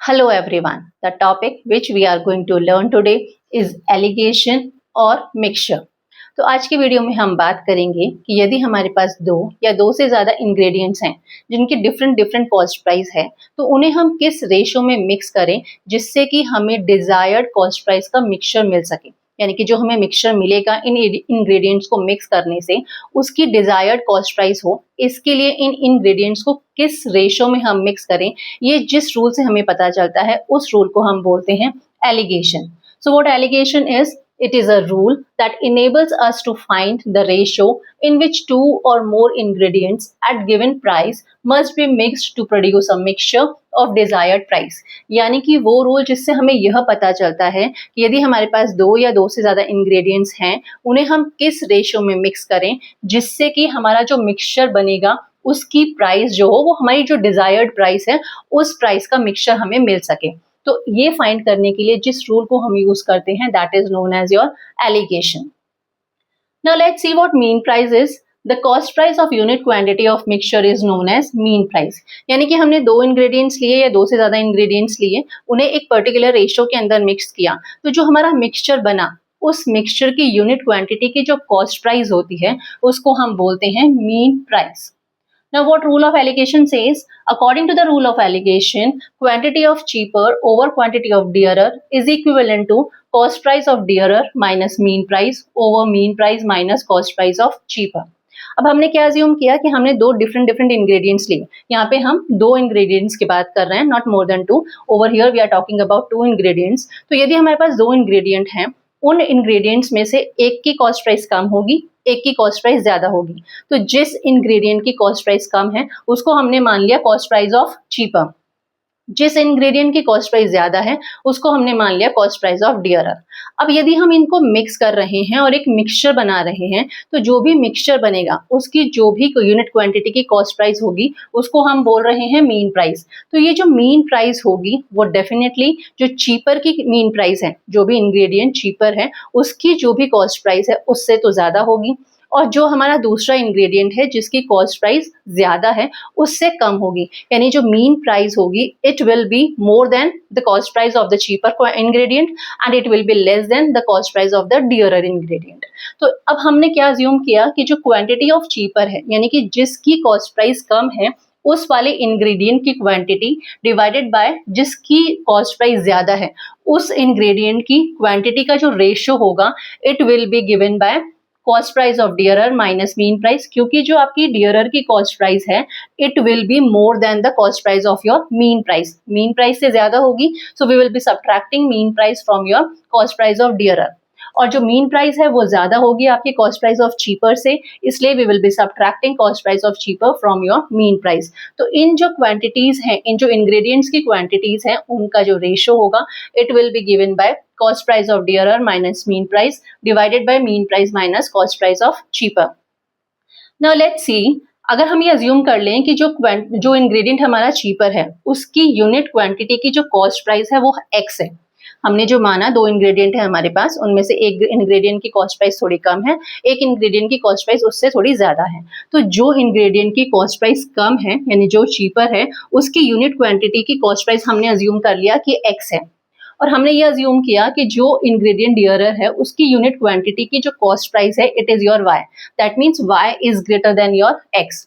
Hello everyone. The topic which we are going to learn today is alligation और mixture. तो आज की video में हम बात करेंगे कि यदि हमारे पास दो या दो से ज़्यादा इंग्रेडिएंट्स हैं जिनकी डिफरेंट कॉस्ट प्राइस है तो उन्हें हम किस रेशो में मिक्स करें जिससे कि हमें डिजायर्ड कॉस्ट प्राइस का मिक्सचर मिल सके, यानी कि जो हमें मिक्सचर मिलेगा इन इंग्रेडिएंट्स को मिक्स करने से उसकी डिजायर्ड कॉस्ट प्राइस हो। इसके लिए इन इंग्रेडिएंट्स को किस रेशो में हम मिक्स करें, ये जिस रूल से हमें पता चलता है उस रूल को हम बोलते हैं allegation. So what alligation is? It is a rule that enables us to find the ratio in which two or more ingredients at given price must be mixed to produce a mixture of desired price. यानी कि वो rule जिससे हमें यह पता चलता है कि यदि हमारे पास दो या दो से ज़्यादा इंग्रेडिएंट्स हैं उन्हें हम किस रेशो में मिक्स करें जिससे कि हमारा जो मिक्सचर बनेगा उसकी प्राइस जो हो वो हमारी जो डिजायर्ड प्राइस है उस प्राइस का मिक्सचर हमें मिल सके. तो ये फाइंड करने के लिए जिस रूल को हम यूज करते हैं that is known as your alligation. Now let's see what mean price is. The cost price of unit quantity of mixture is known as mean price. यानी कि हमने दो इंग्रेडिएंट्स लिए या दो से ज्यादा इंग्रेडिएंट्स लिए, उन्हें एक पर्टिकुलर रेशियो के अंदर मिक्स किया, तो जो हमारा मिक्सचर बना उस मिक्सचर की यूनिट क्वांटिटी की जो कॉस्ट प्राइस होती है उसको हम बोलते हैं mean price. Now what rule of alligation says? According to the rule of alligation, quantity of cheaper over quantity of dearer is equivalent to cost price of dearer minus mean price over mean price minus cost price of cheaper. अब हमने क्या assume किया कि हमने दो different ingredients लिए. यहाँ पे हम दो इंग्रेडिएंट्स की बात कर रहे हैं, not more than two. Over here we are talking about two ingredients. तो यदि हमारे पास दो इंग्रेडिएंट हैं, उन इंग्रेडिएंट्स में से एक की कॉस्ट प्राइस कम होगी, एक की कॉस्ट प्राइस ज्यादा होगी. तो जिस इंग्रेडिएंट की कॉस्ट प्राइस कम है उसको हमने मान लिया कॉस्ट प्राइस ऑफ चीपर. जिस इंग्रेडिएंट की कॉस्ट प्राइस ज्यादा है उसको हमने मान लिया कॉस्ट प्राइस ऑफ डियरर. अब यदि हम इनको मिक्स कर रहे हैं और एक मिक्सचर बना रहे हैं तो जो भी मिक्सचर बनेगा उसकी जो भी यूनिट क्वांटिटी की कॉस्ट प्राइस होगी उसको हम बोल रहे हैं मीन प्राइस. तो ये जो मीन प्राइस होगी वो डेफिनेटली जो चीपर की मीन प्राइस है, जो भी इंग्रेडिएंट चीपर है उसकी जो भी कॉस्ट प्राइस है उससे तो ज्यादा होगी, और जो हमारा दूसरा इंग्रेडिएंट है जिसकी कॉस्ट प्राइस ज्यादा है उससे कम होगी. यानी जो मीन प्राइस होगी it will be more than the cost price of the cheaper ingredient and it will be less than the cost price of the dearer ingredient. तो अब हमने क्या अज्यूम किया कि जो क्वांटिटी ऑफ चीपर है, यानी कि जिसकी कॉस्ट प्राइस कम है उस वाले इंग्रेडिएंट की क्वांटिटी डिवाइडेड बाय जिसकी कॉस्ट प्राइस ज्यादा है उस इंग्रेडिएंट की क्वांटिटी का जो रेशियो होगा it will be given by cost price of dearer minus mean price. क्योंकि जो आपकी डियरर की कॉस्ट प्राइस है it will be more than the cost price of your mean price. Mean price से ज्यादा होगी, so we will be subtracting mean price from your cost price of dearer. और जो मीन प्राइस है वो ज्यादा होगी आपकी कॉस्ट प्राइस ऑफ चीपर से, इसलिए we will be subtracting cost price of cheaper from your mean price. तो इन जो क्वांटिटीज हैं, इन जो इंग्रेडिएंट्स की क्वांटिटीज हैं उनका जो रेशियो होगा it will be given bye cost price of dearer minus mean price divided by mean price minus cost price of cheaper. Now let's see, अगर हम ये अज्यूम कर लें कि जो इंग्रेडिएंट हमारा चीपर है उसकी यूनिट क्वांटिटी की जो कॉस्ट प्राइस है वो x है. हमने जो माना दो इंग्रेडिएंट है हमारे पास, उनमें से एक इंग्रेडिएंट की कॉस्ट प्राइस थोड़ी कम है, एक इंग्रेडिएंट की कॉस्ट प्राइस उससे थोड़ी ज्यादा है. तो जो इंग्रेडिएंट की कॉस्ट प्राइस कम है यानी जो चीपर है उसकी यूनिट क्वांटिटी की कॉस्ट प्राइस हमने अज्यूम कर लिया कि x है, और हमने ये अज्यूम किया कि जो इंग्रेडिएंट डियरर है उसकी यूनिट क्वांटिटी की जो कॉस्ट प्राइस है it is your y. That means y is greater than your x.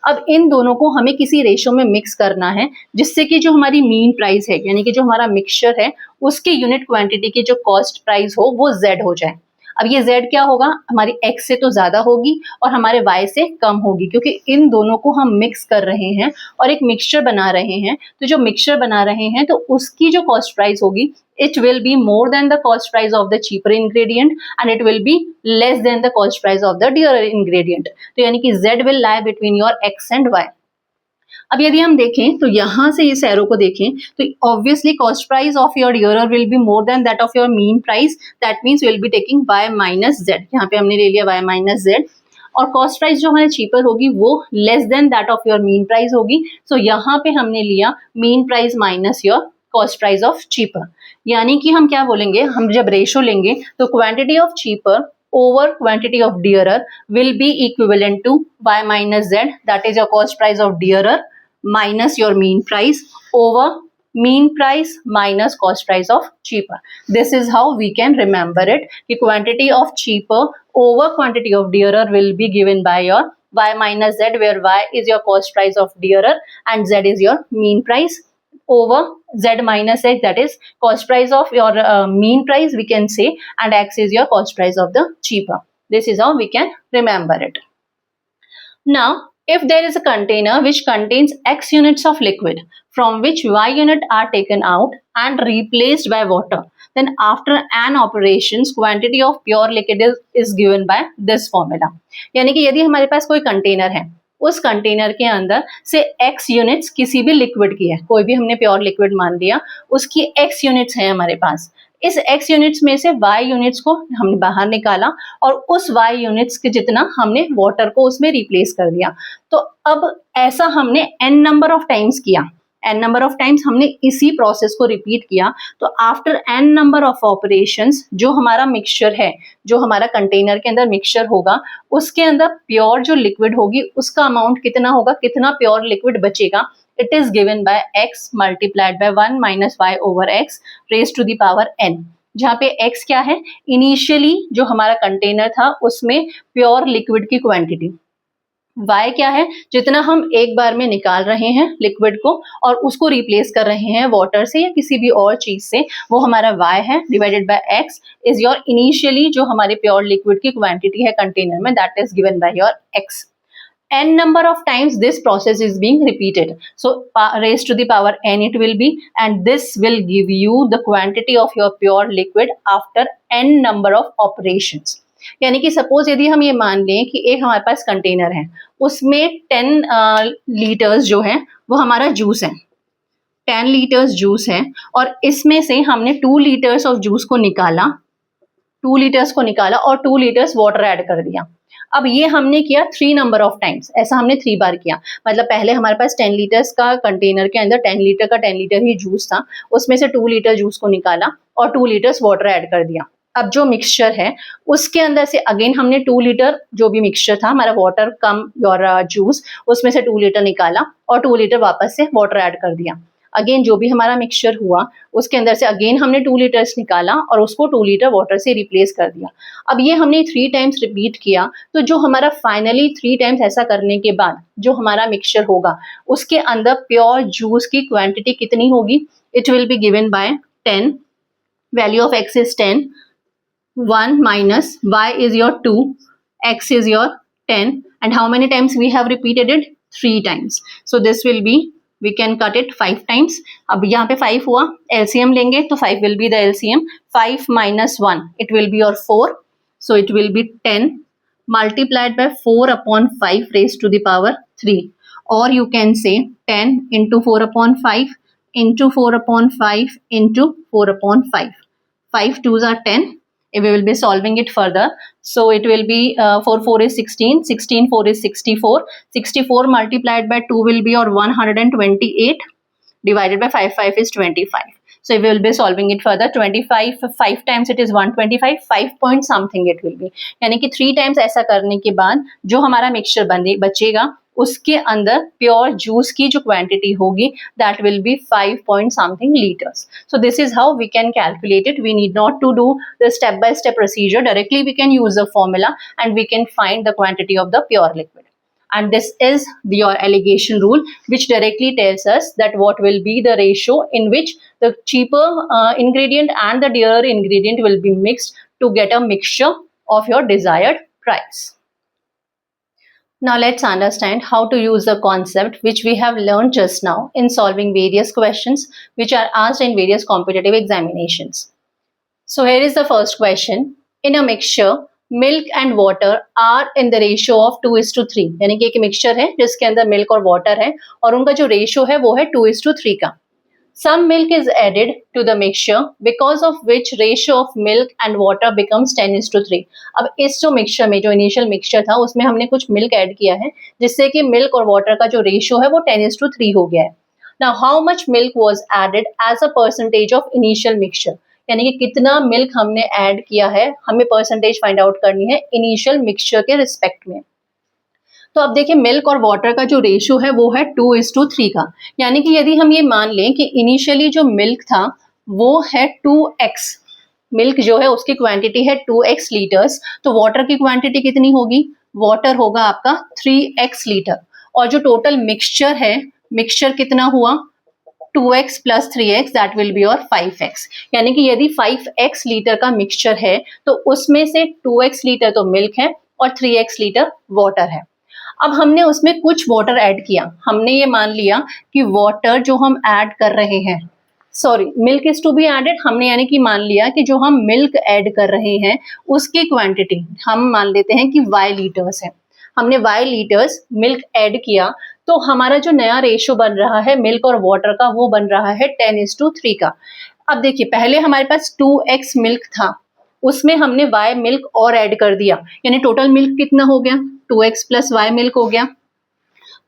अब इन दोनों को हमें किसी रेशियो में मिक्स करना है जिससे कि जो हमारी मीन प्राइस है यानी कि जो हमारा मिक्सचर है उसकी यूनिट क्वांटिटी की जो कॉस्ट प्राइस हो वो z हो जाए. अब ये z क्या होगा, हमारी x से तो ज्यादा होगी और हमारे y से कम होगी, क्योंकि इन दोनों को हम मिक्स कर रहे हैं और एक मिक्सचर बना रहे हैं. तो जो मिक्सचर बना रहे हैं तो उसकी जो कॉस्ट प्राइस होगी it will be more than the cost price of the cheaper ingredient and it will be less than the cost price of the dearer ingredient. तो यानी कि z will lie between your x and y. अब यदि हम देखें तो यहाँ से इस एरो को देखें तो obviously cost price of your dearer will be more then that of your mean price. That means will be taking y minus z. यहाँ पे हमने ले लिया y माइनस z, और कॉस्ट प्राइस जो हमारे चीपर होगी वो less than that of your mean price होगी. सो यहाँ पे हमने लिया mean price minus your cost price of cheaper. यानी कि हम क्या बोलेंगे, हम जब रेशो लेंगे तो quantity of cheaper over quantity of dearer will be equivalent to y minus z, that is your cost price of dearer minus your mean price over mean price minus cost price of cheaper. This is how we can remember it कि quantity of cheaper over quantity of dearer will be given by your y minus z, where y is your cost price of dearer and z is your mean price, over z minus x, that is cost price of your mean price we can say, and x is your cost price of the cheaper. This is how we can remember it. Now if there is a container which contains x units of liquid from which y unit are taken out and replaced by water, then after an operations quantity of pure liquid is given by this formula. यानी कि यदि हमारे पास कोई container है, उस container के अंदर से x यूनिट्स किसी भी लिक्विड की है, कोई भी हमने प्योर लिक्विड मान लिया, उसकी x यूनिट्स है हमारे पास, इस x यूनिट्स में से y यूनिट्स को हमने बाहर निकाला और उस y यूनिट्स के जितना हमने वाटर को उसमें रिप्लेस कर दिया. तो अब ऐसा हमने n नंबर ऑफ टाइम्स किया, n नंबर ऑफ टाइम्स हमने इसी प्रोसेस को रिपीट किया. तो after n number of operations जो हमारा मिक्सचर है, जो हमारा कंटेनर के अंदर मिक्सचर होगा, उसके अंदर प्योर जो लिक्विड होगी उसका अमाउंट कितना होगा, कितना प्योर लिक्विड बचेगा, it is given by x multiplied by 1 minus y over x raised to the power n. जहाँ पे x क्या है, इनिशियली जो हमारा कंटेनर था उसमें प्योर लिक्विड की क्वांटिटी, y क्या है, जितना हम एक बार में निकाल रहे हैं लिक्विड को और उसको रिप्लेस कर रहे हैं वाटर से या किसी भी और चीज से, वो हमारा y है, divided by x is your initially जो हमारे प्योर लिक्विड की क्वांटिटी है कंटेनर में, that is given by your x. n number of times this process is being repeated, so raised to the power n it will be, and this will give you the quantity of your pure liquid after n number of operations. यानी कि suppose यदि हम ये मान लें कि एक हमारे पास कंटेनर है, उसमें 10 लीटर्स जो है वो हमारा जूस है, 10 लीटर्स जूस है, और इसमें से हमने 2 लीटर्स ऑफ जूस को निकाला, 2 लीटर्स को निकाला और 2 लीटर्स वाटर ऐड कर दिया. अब ये हमने किया 3 नंबर ऑफ टाइम्स, ऐसा हमने 3 बार किया. मतलब पहले हमारे पास 10 लीटर्स का कंटेनर के अंदर 10 लीटर का 10 लीटर ही जूस था, उसमें से 2 लीटर जूस को निकाला और 2 लीटर्स वाटर ऐड कर दिया. अब जो मिक्सचर है उसके अंदर से अगेन हमने 2 लीटर जो भी मिक्सचर था हमारा वाटर कम और जूस, उसमें से 2 लीटर निकाला और 2 लीटर वापस से वाटर ऐड कर दिया. अगेन जो भी हमारा मिक्सचर हुआ उसके अंदर से अगेन हमने 2 लीटर्स निकाला और उसको 2 लीटर वाटर से रिप्लेस कर दिया. अब ये हमने 3 टाइम्स रिपीट किया, तो जो हमारा फाइनली 3 टाइम्स ऐसा करने के बाद जो हमारा मिक्सचर होगा उसके अंदर प्योर जूस की क्वांटिटी कितनी होगी, it will be given bye 10, value of x is 10, 1 minus y is your 2, x is your 10, and how many times we have repeated it, 3 times. So this will be, we can cut it 5 times. अब यहाँ पे 5 हुआ, LCM लेंगे तो 5 will be the LCM. 5 minus 1 it will be your 4, so it will be 10 multiplied by 4 upon 5 raised to the power 3, or you can say 10 into 4 upon 5 into 4 upon 5 into 4 upon 5. 5 2s are 10. If we will be solving it further, so it will be 4 4 is 16, 16 4 is 64, 64 multiplied by 2 will be your 128, divided by 5 5 is 25. So if we will be solving it further, 25 5 times it is 125, 5 point something it will be. यानी कि 3 times ऐसा करने के बाद जो हमारा mixture बचेगा उसके अंदर प्योर जूस की जो क्वांटिटी होगी that will B 5 point something liters. So this is how we can calculate it. We need not to do the step by step procedure. Directly we can use the formula and we can find the quantity of the pure liquid. And this is your alligation rule, which directly tells us that what will be the ratio in which the cheaper ingredient and the dearer ingredient will be mixed to get a mixture of your desired price. Now let's understand how to use the concept which we have learned just now in solving various questions which are asked in various competitive examinations. So here is the first question. In a mixture, milk and water are in the ratio of 2:3. यानी कि एक mixture है जिसके अंदर milk और water है और उनका जो रेशियो है वो है 2:3 का. Some milk is added to the mixture because of which ratio of milk and water becomes 10:3. अब इस जो मिक्सचर में जो इनिशियल मिक्सचर था उसमें हमने कुछ मिल्क ऐड किया है जिससे कि मिल्क और वाटर का जो रेशियो है वो 10:3 हो गया है. Now how much milk was added as a percentage of initial mixture? यानी कि कितना मिल्क हमने ऐड किया है, हमें परसेंटेज फाइंड आउट करनी है इनिशियल मिक्सचर के रिस्पेक्ट में. तो अब देखिए मिल्क और वाटर का जो रेशियो है वो है 2:3 का, यानी कि यदि हम ये मान लें कि इनिशियली जो मिल्क था वो है 2x, मिल्क जो है उसकी क्वांटिटी है 2x लीटर्स, तो वाटर की क्वांटिटी कितनी होगी, वाटर होगा आपका 3x लीटर, और जो टोटल मिक्सचर है, मिक्सचर कितना हुआ 2x plus 3x, that will be और 5x, यानी कि यदि 5x लीटर का मिक्सचर है तो उसमें से 2x लीटर तो मिल्क है और 3x लीटर वाटर है। अब हमने उसमें कुछ वाटर ऐड किया, हमने ये मान लिया कि वाटर जो हम ऐड कर रहे हैं, sorry milk is to be added, हमने यानी कि मान लिया कि जो हम मिल्क ऐड कर रहे हैं उसकी क्वांटिटी हम मान लेते हैं कि y लीटर्स है, हमने y लीटर्स मिल्क ऐड किया, तो हमारा जो नया रेशियो बन रहा है मिल्क और वाटर का वो बन रहा है 10:3 का। अब देखिए पहले हमारे पास 2x मिल्क था, उसमें हमने y मिल्क और ऐड कर दिया, यानी टोटल मिल्क कितना हो गया 2x प्लस y मिल्क हो गया।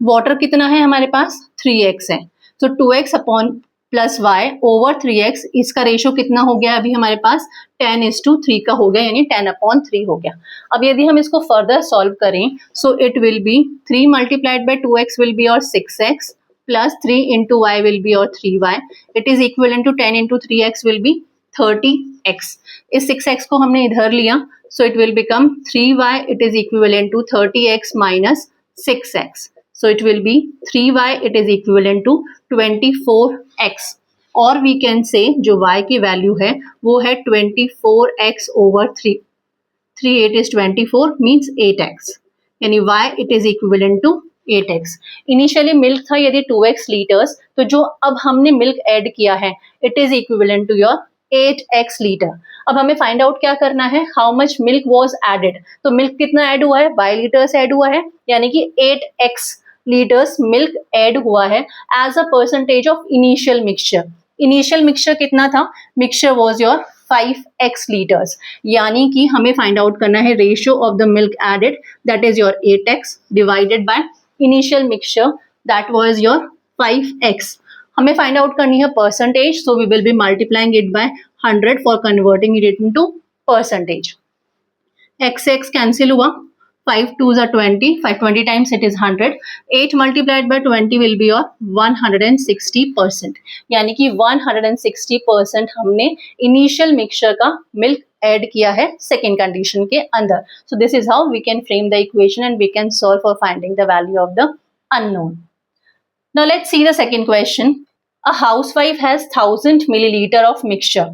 वाटर कितना है हमारे पास 3x है, तो 2x upon plus y over 3x, इसका रेशियो कितना हो गया अभी हमारे पास 10:3 का हो गया, यानी 10/3 हो गया। अब यदि हम इसको फर्दर सॉल्व करें, so it will be 3 multiplied by 2x will be और 6x plus 3 into y will be और 3y, it is equal to 10 into 3x will be 30x। इस 6x को हमने इधर लिया, so it will become 3y, it is equivalent to 30x minus 6x, so it will be 3y, it is equivalent to 24x, और we can say जो y की value है वो है 24x over 3, 3 8 is 24 means 8x, यानी y it is equivalent to 8x। Initially milk था यदि 2x litres, तो जो अब हमने मिल्क ऐड किया है it is equivalent to your 8x litre. अब हमें फाइंड आउट क्या करना है, how much milk was added, तो मिल्क कितना ऐड हुआ है y लीटर्स ऐड हुआ है, यानी कि 8x लीटर्स मिल्क ऐड हुआ है as a percentage of initial mixture. Initial mixture कितना था, mixture was your 5x litres, यानी कि हमें फाइंड आउट करना है ratio of the milk added, that is your 8x divided by initial mixture, that was your 5x। हमें find out करनी है percentage, so we will be multiplying it by 100 for converting it into percentage. x x cancel हुआ, 5 2s are 20, 5 20 times it is 100, 8 multiplied by 20 will be your 160%, यानी कि 160% हमने initial mixture का milk add किया है second condition के अंदर। So this is how we can frame the equation and we can solve for finding the value of the unknown. Now let's see the second question. A housewife has 1000 milliliter of mixture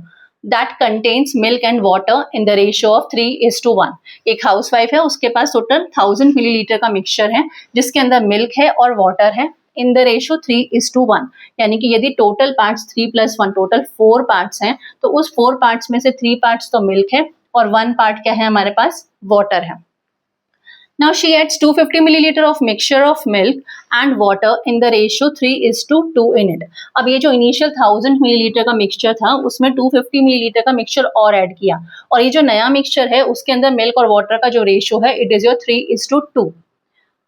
that contains milk and water in the ratio of 3:1. एक housewife है, उसके पास total 1000 millilitre का mixture है जिसके अंदर milk है और water है इन द रेशियो 3:1, यानी कि यदि टोटल पार्ट्स 3 + 1 टोटल 4 पार्ट्स हैं तो उस 4 पार्ट्स में से 3 पार्ट्स तो मिल्क है और 1 पार्ट क्या है हमारे पास वाटर है। Now she adds 250 milliliter of mixture of milk and water in the ratio 3:2 in it. अब ये जो इनिशियल 1000 मिलीलीटर का मिक्सचर था उसमें 250 मिलीलीटर का मिक्सचर और ऐड किया, और ये जो नया मिक्सचर है उसके अंदर मिल्क और वाटर का जो रेशियो है it is your 3:2।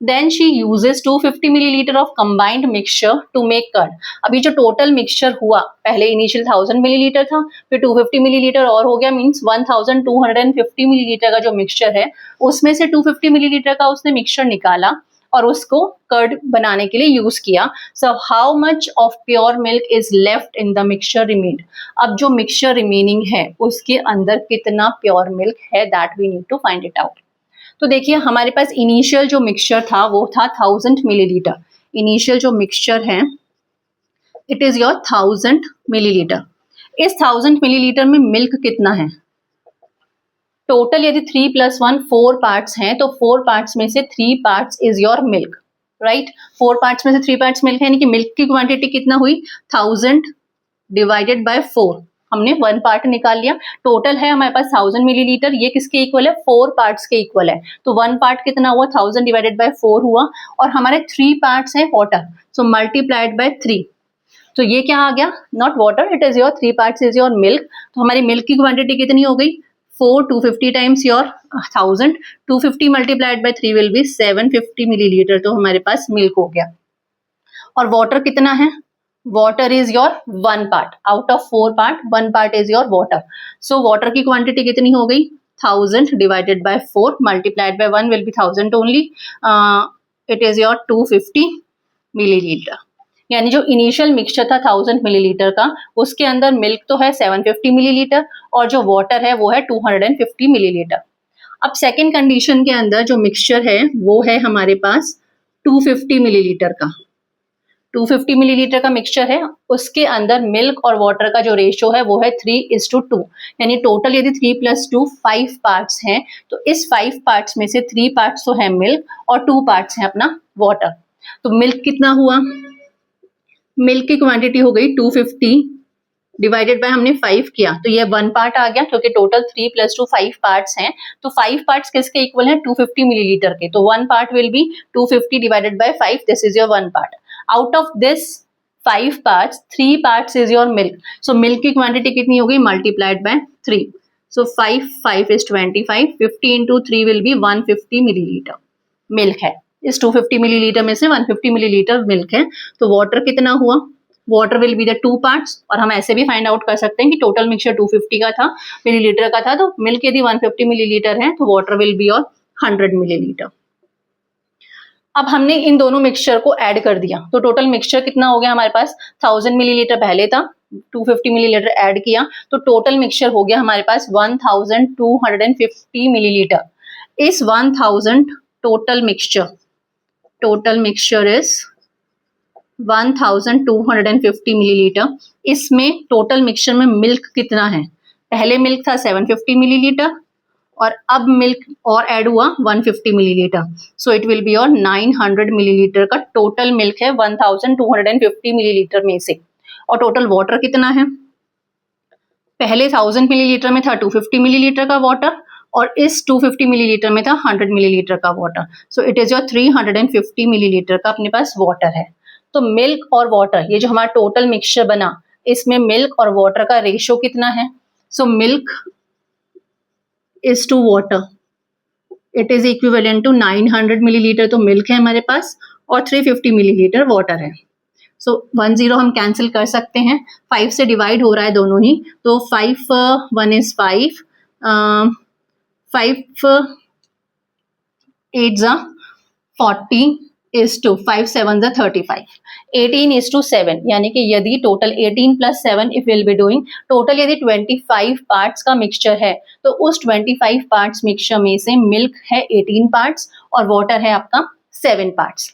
Then she uses 250 milliliter of combined mixture to make curd. अभी जो टोटल मिक्सचर हुआ, पहले इनिशियल 1000 मिलीलीटर था, फिर 250 मिलीलीटर और हो गया, मीन्स 1250 मिलीलीटर का जो मिक्सचर है उसमें से 250 मिलीलीटर का उसने मिक्सचर निकाला और उसको कर्ड बनाने के लिए यूज किया। So how much of pure milk is left in the mixture remained, अब जो मिक्सचर रिमेनिंग है उसके अंदर कितना प्योर मिल्क है, that we need to find it out. तो देखिए हमारे पास इनिशियल जो मिक्सचर था वो था 1000 मिलीलीटर, इनिशियल जो मिक्सचर है इट इज योर 1000 मिलीलीटर। इस 1000 मिलीलीटर में मिल्क कितना है, टोटल यदि 3 + 1 4 पार्ट्स हैं तो 4 पार्ट्स में से 3 parts is your milk, right. 4 parts में से 3 पार्ट्स मिल्क है, यानी कि मिल्क की क्वांटिटी कितना हुई 1000 डिवाइडेड बाय 4, हमने 1 पार्ट निकाल लिया। टोटल है हमारे पास 1000 मिलीलीटर, ये किसके इक्वल है 4 पार्ट्स के इक्वल है, तो 1 पार्ट कितना हुआ 1000 डिवाइडेड बाय 4 हुआ, और हमारे 3 पार्ट्स हैं वाटर, सो मल्टीप्लाइड बाय 3, तो ये क्या आ गया not water, it is your 3 parts is your milk. तो हमारी मिल्क की क्वांटिटी कितनी हो गई 4, 250 times your 1000, 250 multiplied by 3 will be 750 millilitre, तो हमारे पास मिल्क हो गया। और वाटर कितना है, water is your 1 part, out of 4 part 1 part is your water, so water की क्वांटिटी कितनी हो गई 1000 divided by 4 multiplied by 1 will be 1000 only, it is your 250 millilitre. यानी जो इनिशियल मिक्सचर था 1000 मिलीलीटर का, उसके अंदर मिल्क तो है 750 मिलीलीटर और जो वाटर है वो है 250 मिलीलीटर। अब सेकेंड कंडीशन के अंदर जो मिक्सचर है वो है हमारे पास 250 मिलीलीटर का। 250 मिलीलीटर का मिक्सचर है, उसके अंदर मिल्क और वाटर का जो रेशियो है वो है 3:2। यानी टोटल यदि 3 + 2 5 पार्ट्स हैं, तो इस 5 पार्ट्स में से 3 पार्ट्स तो है मिल्क और 2 पार्ट्स है अपना वाटर। तो मिल्क कितना हुआ, मिल्क की क्वांटिटी हो गई 250 डिवाइडेड बाय हमने 5 किया, तो ये 1 पार्ट आ गया, क्योंकि टोटल 3 + 2 5 पार्ट्स हैं। तो 5 पार्ट्स किसके इक्वल हैं, 250 मिलीलीटर के। तो 1 part will be 250 divided by 5, this is your 1 part. Out of this 5 parts 3 parts is your milk. So milk की क्वांटिटी कितनी हो गई, multiplied by 3। So 5 is 25, 50 into 3 will be 150 millilitre milk है। इस 250 millilitre में से 150 मिलीलीटर मिल्क है। तो वाटर कितना हुआ, water will be the 2 parts, और हम ऐसे भी फाइंड आउट कर सकते हैं कि टोटल मिक्सचर 250 का था, मिलीलीटर का था, तो मिल्क यदि 150 मिलीलीटर है तो वाटर विल बी और 100 मिलीलीटर। अब हमने इन दोनों मिक्सचर को ऐड कर दिया, तो टोटल मिक्सचर कितना हो गया हमारे पास, 1000 मिलीलीटर पहले था, 250 मिलीलीटर ऐड किया, तो टोटल मिक्सचर हो गया हमारे पास 1250 मिलीलीटर। इस 1000 टोटल मिक्सचर इज 1250 मिलीलीटर। इसमें टोटल मिक्सचर में मिल्क कितना है, पहले मिल्क था 750 मिलीलीटर और अब मिल्क और ऐड हुआ 150 millilitre. So it will be और 900 मिलीलीटर का टोटल मिल्क है 1250 मिलीलीटर में से। और टोटल वाटर कितना है, पहले 1000 मिलीलीटर में था 250 मिलीलीटर का वाटर और इस 250 मिलीलीटर में था 100 मिलीलीटर का water. So it is your 350 millilitre का अपने पास वाटर है। तो मिल्क और वाटर, ये जो हमारा टोटल मिक्सचर बना, इसमें मिल्क और वाटर का रेशियो कितना है, so milk is to water, it is equivalent to 900 millilitre तो मिल्क है हमारे पास और 350 मिलीलीटर वाटर है। सो 10 हम कैंसिल कर सकते हैं, 5 से डिवाइड हो रहा है दोनों ही, तो 5 1 is 5, 5 8 40 is to 5 7 35, 18:7। यानी कि यदि total 18 + 7 if will be doing, total यदि 25 पार्ट्स का मिक्सचर है, तो उस 25 पार्ट्स मिक्सचर में से मिल्क है 18 पार्ट्स और वाटर है आपका 7 पार्ट्स।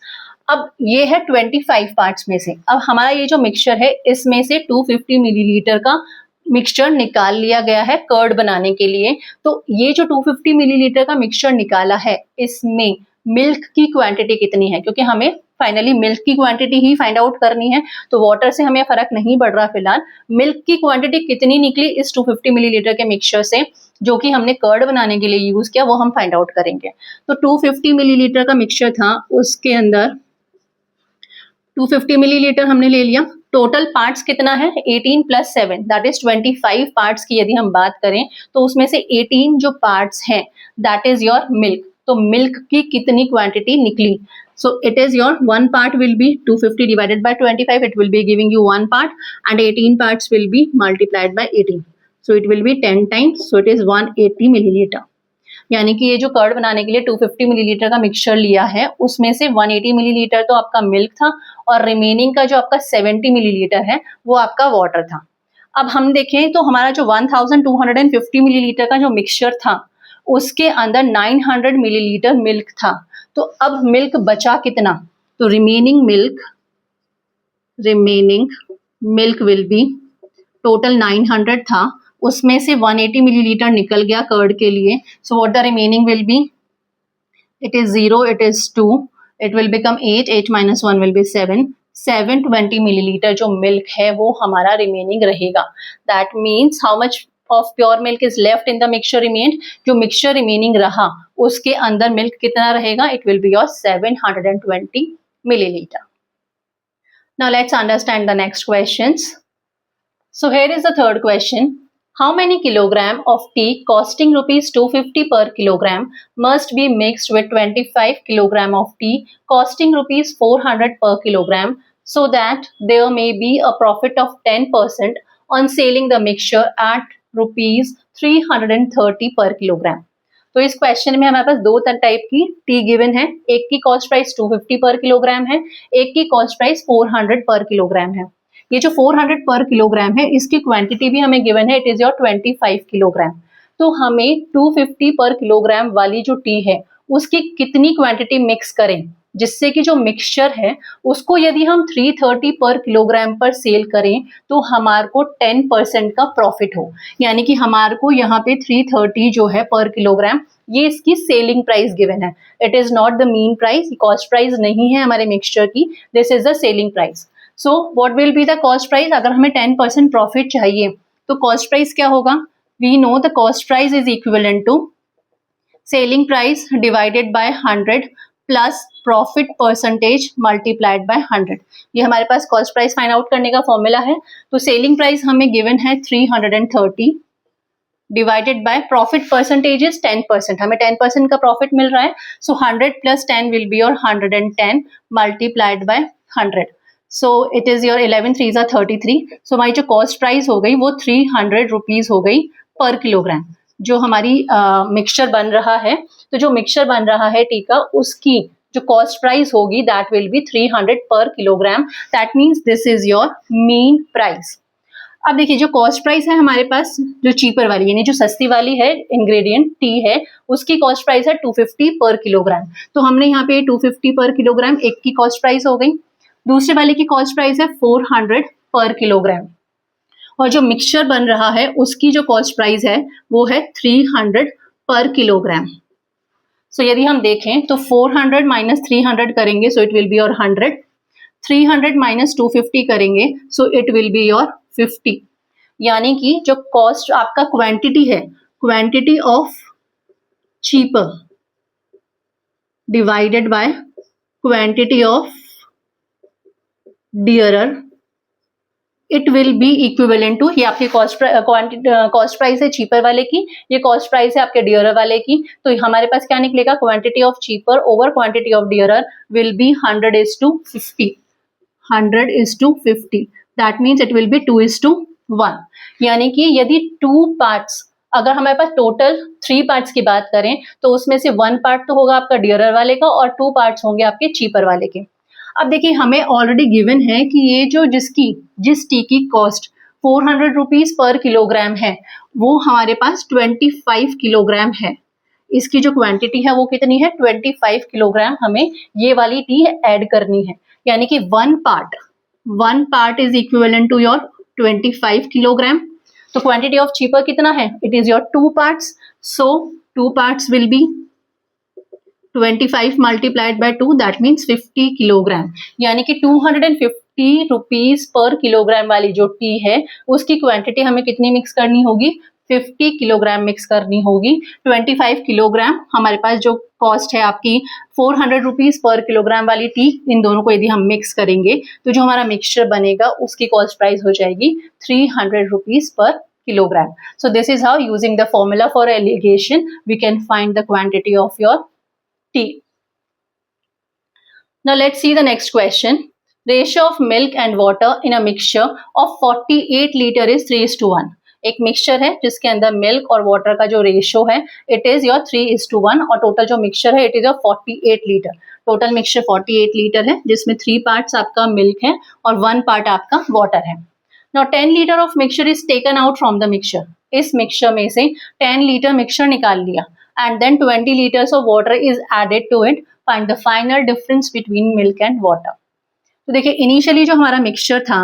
अब ये है 25 पार्ट्स में से। अब हमारा ये जो मिक्सचर है, इसमें से 250 मिलीलीटर का मिक्सचर निकाल लिया गया है कर्ड बनाने के लिए। तो ये जो 250 मिलीलीटर का मिक्सचर निकाला है, इसमें मिल्क की क्वांटिटी कितनी है, क्योंकि हमें फाइनली मिल्क की क्वांटिटी ही फाइंड आउट करनी है, तो वाटर से हमें फर्क नहीं पड़ रहा फिलहाल। मिल्क की क्वांटिटी कितनी निकली इस 250 मिलीलीटर के मिक्सचर से, जो कि हमने कर्ड बनाने के लिए यूज किया, वो हम फाइंड आउट करेंगे। तो 250 मिलीलीटर का मिक्सचर था, उसके अंदर 250 मिलीलीटर हमने ले लिया। टोटल पार्ट्स कितना है, 18 + 7 दैट इज 25 पार्ट्स की यदि हम बात करें, तो उसमें से 18 जो पार्ट्स हैं दैट इज योर मिल्क। तो मिल्क की कितनी क्वांटिटी निकली, so it is your 1 part will be 250 divided by 25, it will be giving you 1 part and 18 parts will B multiplied by 18, so it will B 10 times, so it is 180 millilitre. यानी कि ये जो curd बनाने के लिए 250 millilitre का mixture लिया है, उसमें से 180 मिलीलीटर तो आपका मिल्क था और रिमेनिंग का जो आपका 70 मिलीलीटर है वो आपका वाटर था। अब हम देखें तो हमारा जो 1250 मिलीलीटर का जो मिक्सचर था, उसके अंदर 900 मिलीलीटर मिल्क था। तो अब मिल्क बचा कितना, तो remaining milk will B, total 900 था, उसमें से 180 मिलीलीटर निकल गया कर्ड के लिए। So what the remaining will be, it is 0, it is 2, it will become 8, 8 - 1 will be 7, 720 millilitre जो मिल्क है वो हमारा रिमेनिंग रहेगा। That means how much of pure milk is left in the mixture remained, जो mixture remaining रहा उसके अंदर milk कितना रहेगा, it will be your 720 millilitre. Now let's understand the next questions. So here is the third question. How many kilogram of tea costing rupees 250 per kilogram must be mixed with 25 kilogram of tea costing rupees 400 per kilogram so that there may be a profit of 10% on selling the mixture at rupees 330 per kilogram? तो इस question में हमारे पास दो type की T given है, एक की cost price 250 पर किलोग्राम है, एक की कॉस्ट प्राइस 400 पर किलोग्राम है। ये जो 400 पर किलोग्राम है इसकी क्वांटिटी भी हमें गिवन है, इट इज योर 25 किलोग्राम। तो हमें 250 पर किलोग्राम वाली जो टी है उसकी कितनी क्वांटिटी मिक्स करें जिससे कि जो मिक्सचर है उसको यदि हम 330 पर किलोग्राम पर सेल करें तो हमारे को 10% का प्रॉफिट हो, यानी कि हमारे को यहाँ पे 330 जो है पर किलोग्राम, ये इसकी सेलिंग प्राइस गिवन है। It is not the mean price, cost price नहीं है हमारे मिक्सचर की, this is the selling price. So what will be the cost price? अगर हमें 10% प्रॉफिट चाहिए तो कॉस्ट प्राइस क्या होगा? We know the cost price is equivalent to selling price divided by 100 plus profit percentage multiplied by 100। ये हमारे पास cost price find out करने का फॉर्मूला है। तो सेलिंग प्राइस हमें गिवन है 330 divided by profit percentage is 10%, हमें 10% का प्रॉफिट मिल रहा है। सो 100 plus 10 will be your 110 multiplied by 100। So it is your 11 3 33। सो हमारी जो कॉस्ट प्राइस हो गई वो 300 रुपीज हो गई पर किलोग्राम। जो हमारी मिक्सचर बन रहा है, तो जो मिक्सचर बन रहा है टी का, उसकी जो कॉस्ट प्राइस होगी दैट विल बी 300 पर kilogram. That means this is your mean price. अब देखिए जो कॉस्ट प्राइस है हमारे पास, जो चीपर वाली यानी जो सस्ती वाली है इंग्रेडिएंट टी है, उसकी कॉस्ट प्राइस है 250 पर किलोग्राम। तो हमने यहाँ पे 250 पर किलोग्राम एक की कॉस्ट प्राइस हो गई, दूसरे वाले की कॉस्ट प्राइस है 400 पर किलोग्राम, और जो मिक्सचर बन रहा है उसकी जो कॉस्ट प्राइस है वो है 300 पर किलोग्राम। सो यदि हम देखें तो 400 माइनस 300 करेंगे so it will be your 100, 300 minus 250 करेंगे so it will be your 50। यानी कि जो कॉस्ट आपका क्वांटिटी है, quantity of cheaper divided by quantity of dearer, it will be equivalent to, ये आपकी कॉस्ट प्राइस है चीपर वाले की, ये कॉस्ट प्राइस है आपके डियरर वाले की। तो हमारे पास क्या निकलेगा? Quantity of cheaper over quantity of dearer will be 100:50, 100:50। That means it will B 2:1। यानी कि यदि 2 पार्ट्स, अगर हमारे पास टोटल 3 पार्ट्स की बात करें तो उसमें से 1 पार्ट तो होगा आपका डियरर वाले का और 2 पार्ट्स होंगे आपके चीपर वाले के। अब देखिए हमें ऑलरेडी गिवन है कि ये जो जिस टी की कॉस्ट 400 रुपीज पर किलोग्राम है वो हमारे पास 25 किलोग्राम है। इसकी जो क्वांटिटी है वो कितनी है? 25 किलोग्राम हमें ये वाली टी ऐड करनी है। यानी कि 1 part is equivalent to your 25 kilogram. तो क्वांटिटी ऑफ चीपर कितना है? It is your 2 parts. So 2 parts will be 25 multiplied by 2, that means 50 kilogram. यानी कि 250 रुपीज पर किलोग्राम वाली जो टी है उसकी क्वांटिटी हमें कितनी मिक्स करनी होगी? 50 किलोग्राम मिक्स करनी होगी। 25 किलोग्राम हमारे पास जो कॉस्ट है आपकी 400 रुपीज पर किलोग्राम वाली टी, इन दोनों को यदि हम मिक्स करेंगे तो जो हमारा मिक्सचर बनेगा उसकी कॉस्ट प्राइस हो जाएगी 300 rupees per kilogram. So this is how, using the formula for alligation, we can find the quantity of your tea. Now let's see the next question. Ratio of milk and water in a mixture of 48 liter is 3:1. एक mixture है जिसके अंदर milk और water का जो ratio है it is your 3:1 और total जो मिक्सचर है it is your 48 litre. Total mixture 48 litre है जिसमें 3 पार्ट्स आपका मिल्क है और 1 पार्ट आपका वाटर है। Now 10 litre of mixture is taken out from the mixture. इस मिक्सचर में से 10 लीटर मिक्सचर निकाल लिया and then 20 liters of water is added to it. Find the final difference between milk and water. तो देखिए initially जो हमारा mixture था,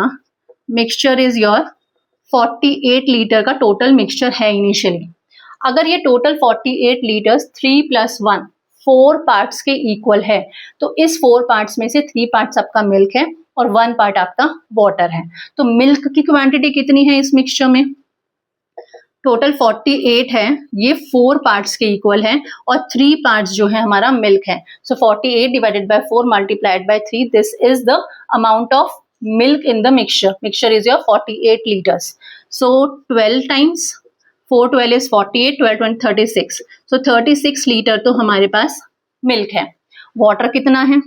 मिक्सचर इज योर 48 लीटर का टोटल मिक्सचर है इनिशियली। अगर ये टोटल 48 लीटर्स 3 + 1 4 पार्ट्स के इक्वल है तो इस 4 पार्ट्स में से 3 पार्ट्स आपका मिल्क है और 1 पार्ट आपका वाटर है। तो मिल्क की क्वांटिटी कितनी है इस मिक्सचर में? टोटल 48 है, ये 4 पार्ट्स के इक्वल है और 3 पार्ट्स जो है हमारा मिल्क है। सो 48 divided by 4 multiplied by 3, this is the amount of milk in the mixture. Mixture is your 48 litres. So 12 times 4 12 is 48, 12 20 36। So 36 litre तो हमारे पास मिल्क है। वाटर कितना है?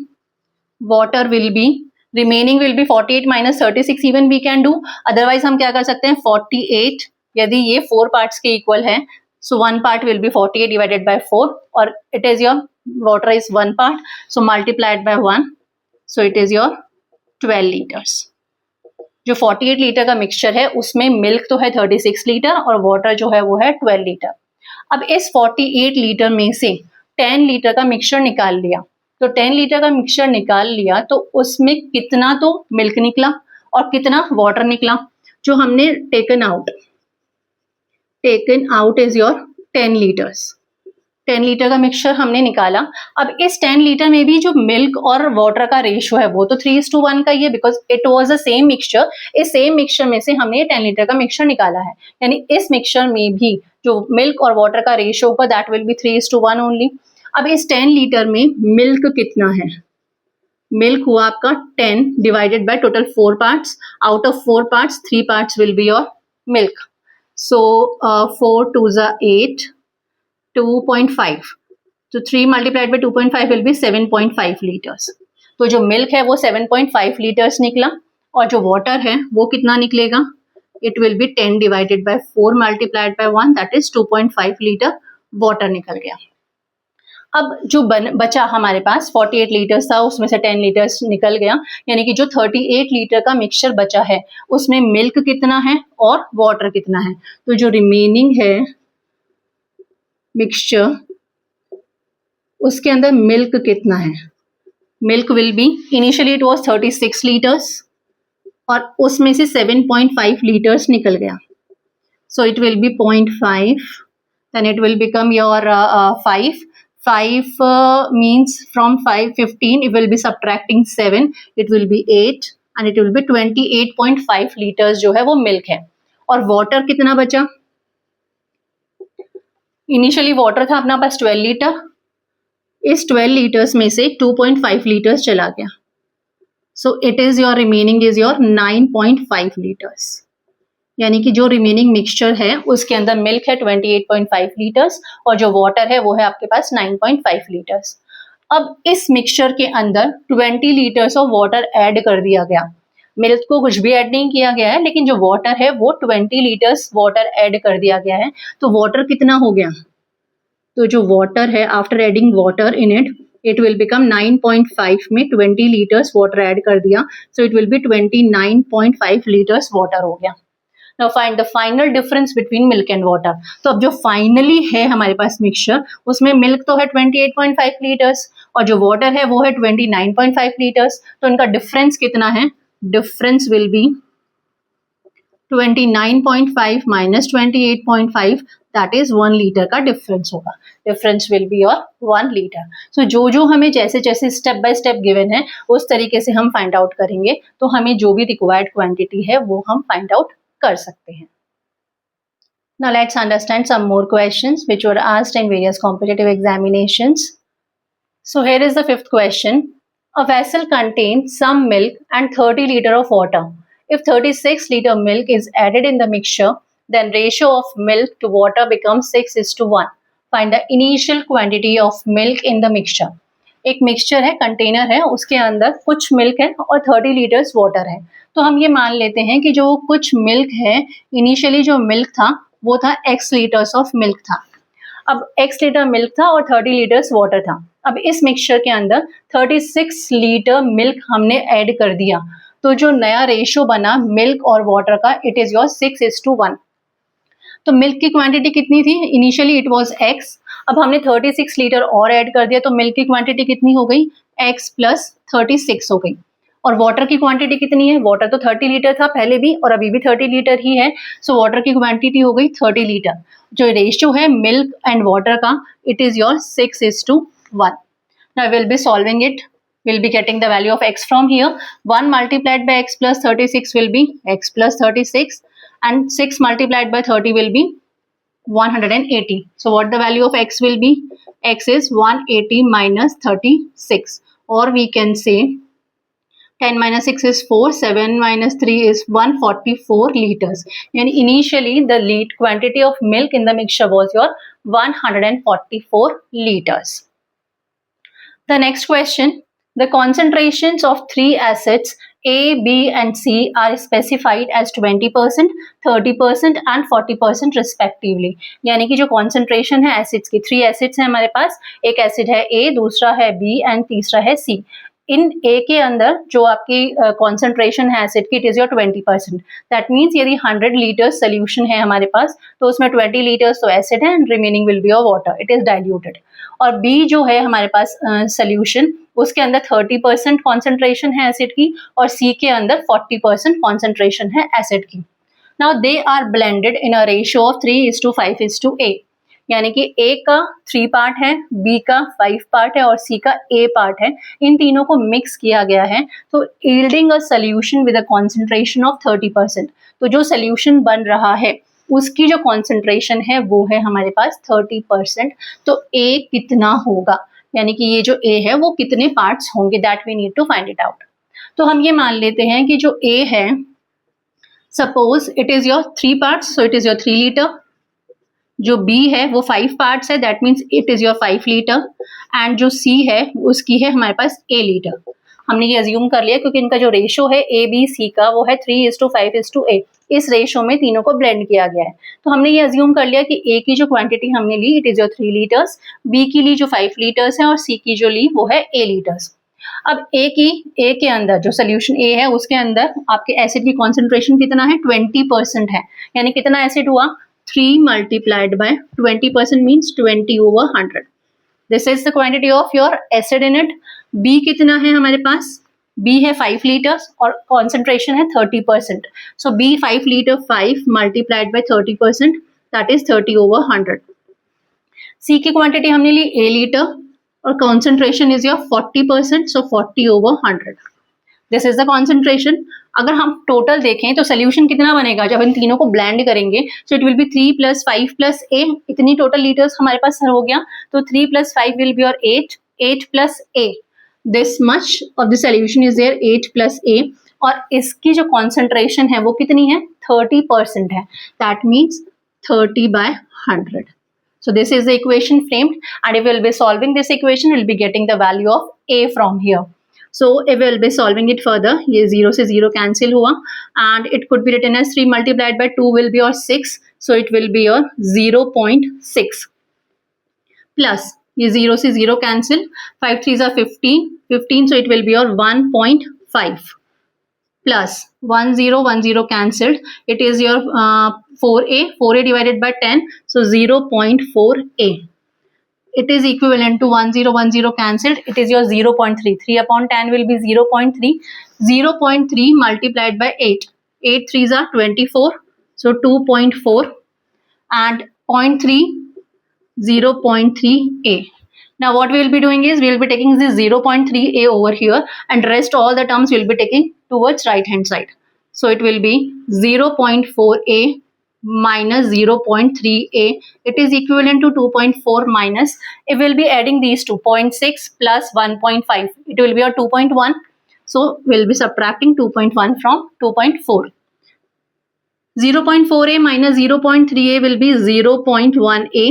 Water will be remaining will be 48 minus 36 even we can do, otherwise हम क्या कर सकते हैं 48 यदि ये 4 पार्ट्स के इक्वल है So 1 part will be 48 divided by 4, or it is your water is 1 part, so multiplied by 1, so it is your 12 liters. जो 48 लीटर का मिक्सचर है उसमें मिल्क तो है 36 लीटर और वाटर जो है वो है 12 लीटर. अब इस 48 लीटर में से 10 लीटर का मिक्सचर निकाल लिया. तो 10 लीटर का मिक्सचर निकाल लिया तो उसमें कितना तो मिल्क निकला और कितना वाटर निकला. जो हमने taken out is your 10 litres. 10 litre का मिक्सचर हमने निकाला. अब इस 10 लीटर में भी जो मिल्क और वाटर का रेशियो है वो तो 3:1 का ही है, because it was the same mixture. इस सेम मिक्सचर में से हमने 10 लीटर का मिक्सचर निकाला है, यानी इस मिक्सचर में भी जो मिल्क और वाटर का रेशियो होगा दैट विल बी 3:1 ओनली. अब इस 10 लीटर में मिल्क कितना है? मिल्क हुआ आपका 10 divided by total 4 parts. Out of 4 parts 3 parts will be your milk. So 4 2 ज़ा 8, 2.5. तो 3 multiplied by 2.5 will be 7.5 liters. तो जो मिल्क है वो 7.5 लीटर्स निकला और जो वाटर है वो कितना निकलेगा? It will be 10 divided by 4 multiplied by 1, that is 2.5 litre water निकल गया. अब जो बचा हमारे पास 48 लीटर्स था, उसमें से 10 लीटर्स निकल गया, यानी कि जो 38 लीटर का मिक्सचर बचा है उसमें मिल्क कितना है और वाटर कितना है. तो जो रिमेनिंग है मिक्सचर उसके अंदर मिल्क कितना है? Milk will be, initially it was 36 litres और उसमें से 7.5 लीटर्स निकल गया. So it will be 0.5, then it will become your 5. 5 means from 15 it will be subtracting 7, it will be 8 and it will be 28.5 litres जो है वो milk है. और वाटर कितना बचा? इनिशियली वाटर था अपना पास 12 लीटर. इस 12 लीटर्स में से 2.5 लीटर्स चला गया. So it is your remaining is your 9.5 litres. यानी कि जो रिमेनिंग मिक्सचर है उसके अंदर मिल्क है 28.5 लीटर्स और जो वाटर है वो है आपके पास 9.5 लीटर्स. अब इस मिक्सचर के अंदर 20 लीटर्स ऑफ वाटर ऐड कर दिया गया. मिल्क को कुछ भी ऐड नहीं किया गया है, लेकिन जो वाटर है वो 20 लीटर्स वाटर ऐड कर दिया गया है. तो वाटर कितना हो गया? तो जो वाटर है after adding water in it will become 9.5 में 20 लीटर्स वाटर ऐड कर दिया, सो it will be 29.5 litres water हो गया. Now find the final difference between milk and water. तो अब जो फाइनली है हमारे पास मिक्सचर उसमें मिल्क तो है 28.5 लीटर्स और जो वाटर है वो है 29.5 लीटर्स. तो इनका डिफरेंस कितना है? Difference will be 29.5 minus 28.5, that is 1 litre का डिफरेंस होगा. Difference will be your 1 litre. So जो हमें जैसे जैसे स्टेप बाय स्टेप गिवन है उस तरीके से हम फाइंड आउट करेंगे तो हमें जो भी रिक्वायर्ड क्वांटिटी है वो हम फाइंड आउट कर सकते हैं. Now let's understand some more questions which were asked in various competitive examinations. So here is the 5th question. A vessel contains some milk and 30 liter of water. If 36 liter milk is added in the mixture, then ratio of milk to water becomes 6:1. Find the initial quantity of milk in the mixture. एक mixture है, container है, उसके अंदर कुछ milk है और 30 litres water है. तो हम ये मान लेते हैं कि जो कुछ मिल्क है, इनिशियली जो मिल्क था वो था x लीटर्स ऑफ मिल्क था. अब x लीटर मिल्क था और 30 लीटर्स वाटर था. अब इस मिक्सचर के अंदर 36 लीटर मिल्क हमने ऐड कर दिया, तो जो नया रेशियो बना मिल्क और वाटर का इट इज योर 6:1. तो मिल्क की क्वांटिटी कितनी थी? Initially it was x. अब हमने 36 लीटर और ऐड कर दिया तो मिल्क की क्वांटिटी कितनी हो गई? x प्लस 36 हो गई. और वाटर की क्वांटिटी कितनी है? वाटर तो 30 लीटर था पहले भी और अभी भी 30 लीटर ही है, सो वाटर की क्वांटिटी हो गई 30 लीटर. जो रेशियो है मिल्क एंड वाटर का it is your 6:1. Now will be solving it. We'll be getting the value of x from here. 1 multiplied by x plus 36 will be x plus 36 and 6 multiplied by 30 will be 180. So what the value of x will be? X is 180 minus 36, or we can say 10 minus 6 is 4, 7 minus 3 is 144 liters. Yani initially the quantity of milk in the mixture was your 144 liters. The next question. The concentrations of 3 acids A, B and C are specified as 20%, 30% and 40% respectively. यानी कि जो concentration है acids की, 3 acids हैं हमारे पास, एक acid है A, दूसरा है B एंड तीसरा है C. इन A के अंदर जो आपकी concentration है एसिड की, it is your 20%. That means यदि 100 लीटर्स सोल्यूशन है हमारे पास तो उसमें 20 लीटर्स तो एसिड है and remaining will be your water, it is diluted. और B जो है हमारे पास सोल्यूशन, उसके अंदर 30% कॉन्सेंट्रेशन है एसिड की और C के अंदर 40% कॉन्सेंट्रेशन है एसिड की. Now they are blended in a ratio of 3:5:A. यानी कि A का 3 पार्ट है, B का 5 पार्ट है और C का A पार्ट है. इन तीनों को मिक्स किया गया है तो yielding a solution with a concentration of 30%. तो जो सोल्यूशन बन रहा है उसकी जो कॉन्सेंट्रेशन है वो है हमारे पास 30%. तो A कितना होगा, यानी कि ये जो A है वो कितने पार्ट्स होंगे, that we need to find it out. तो हम ये मान लेते हैं कि जो A है, suppose it is your 3 parts, so it is your 3 litre. जो B है वो 5 पार्ट्स है, that means it is your 5 litre. And जो C है उसकी है हमारे पास A लीटर. हमने ये अज्यूम कर लिया क्योंकि इनका जो रेशो है A B C का वो है 3:5:A. इस रेशो में तीनों को ब्लेंड किया गया है. तो हमने ये अज्यूम कर लिया कि A की जो क्वांटिटी हमने ली it is your 3 litres, B की ली जो 5 लीटर्स है और C की जो ली वो है A लीटर्स. अब A के अंदर जो सोल्यूशन A है उसके अंदर आपके एसिड की कॉन्सेंट्रेशन कितना है, 20% है. यानी कितना एसिड हुआ, 3 multiplied by 20% means 20/100. This is the quantity of your acid in it. B कितना है हमारे पास, B है 5 लीटर्स और कॉन्सेंट्रेशन है 30%. So B 5 litre 5 multiplied by 30% that is 30/100. C की क्वांटिटी हमने ली A लीटर और concentration is your 40%, so 40/100. This is the concentration. अगर हम टोटल देखें तो सोल्यूशन कितना बनेगा जब इन तीनों को ब्लेंड करेंगे, so it will be 3 + 5 + A. इतनी टोटल लीटर्स हमारे पास हो गया. तो 3 + 5 विल बी और 8, 8 + A. This much of the solution is there, 8 + A. और इसकी जो कॉन्सेंट्रेशन है वो कितनी है, 30% है. That means 30/100. So this is the equation framed, and if we will be solving this equation, we will be getting the value of A from here. So if we will be solving it further, ये 0 से 0 cancel हुआ and it could be written as 3 multiplied by 2 will be your 6. So it will be your 0.6 plus ये 0 से 0 cancel, 5 3s are 15, 15 so it will be your 1.5 plus 1 0 cancelled, it is your 4A divided by 10, so 0.4A. It is equivalent to 1 0 cancelled, it is your 0.3. 3/10 will be 0.3. 0.3 multiplied by 8. 8 3s are 24, so 2.4 and 0.3 0.3A. Now what we will be doing is we will be taking this 0.3A over here and rest all the terms we will be taking towards right hand side. So it will be 0.4A minus 0.3A. It is equivalent to 2.4 minus. It will be adding these 2.6 plus 1.5. It will be a 2.1. So we will be subtracting 2.1 from 2.4. 0.4A minus 0.3A will be 0.1A.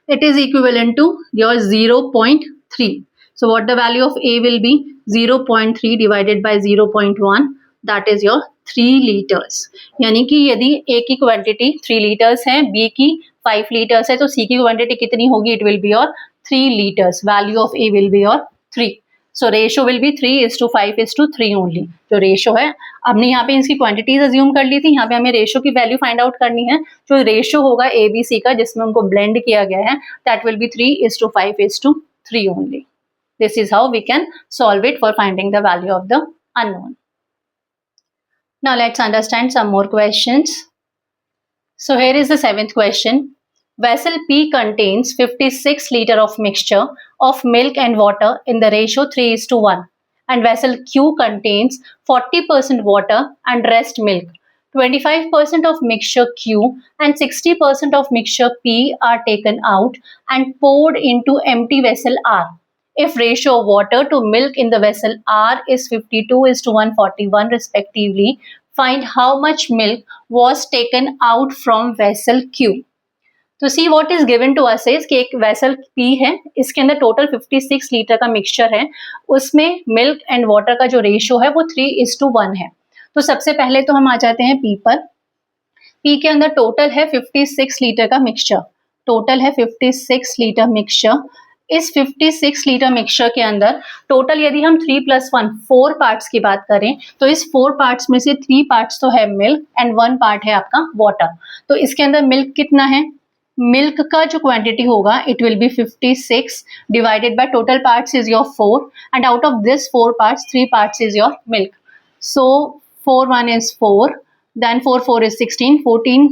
It is equivalent to your 0.3. So what the value of A will be, 0.3 divided by 0.1, that is your 3 liters. यानी कि यदि A की quantity 3 litres है, B की 5 litres है, तो C की quantity कितनी होगी, it will be your 3 liters. Value of A will be your 3. So ratio will be 3:5:3 only. जो रेशो है, हमने यहाँ पे इसकी क्वांटिटीज अज्यूम कर ली थी, यहाँ पे हमें रेशो की वैल्यू फाइंड आउट करनी है. जो रेशो होगा ABC का जिसमें उनको ब्लेंड किया गया है, that will be 3:5:3 only. This is how we can solve it for finding the value of the unknown. Now let's understand some more questions. So here is the 7th question. Vessel P contains 56 liter of mixture of milk and water in the ratio 3:1 and vessel Q contains 40% water and rest milk. 25% of mixture Q and 60% of mixture P are taken out and poured into empty vessel R. If ratio of water to milk in the vessel R is 52:141 respectively, find how much milk was taken out from vessel Q. तो see what is given to us is कि एक vessel P है, इसके अंदर total 56 litre का mixture है, उसमें milk and water का जो रेशियो है वो 3:1 है। तो सबसे पहले तो हम आ जाते हैं पी पर। पी के अंदर टोटल है 56 लीटर का मिक्सचर, टोटल है 56 लीटर मिक्सचर। इस 56 लीटर मिक्सचर के अंदर टोटल यदि हम 3+1 4 पार्ट्स की बात करें तो इस 4 पार्ट्स में से 3 पार्ट्स तो है मिल्क एंड 1 पार्ट है आपका वाटर। तो इसके अंदर मिल्क कितना है, मिल्क का जो क्वांटिटी होगा it will B 56 divided by total parts is your 4 and out of this 4 parts 3 parts is your milk. So 4 1 is 4, then 4 4 is 16, 14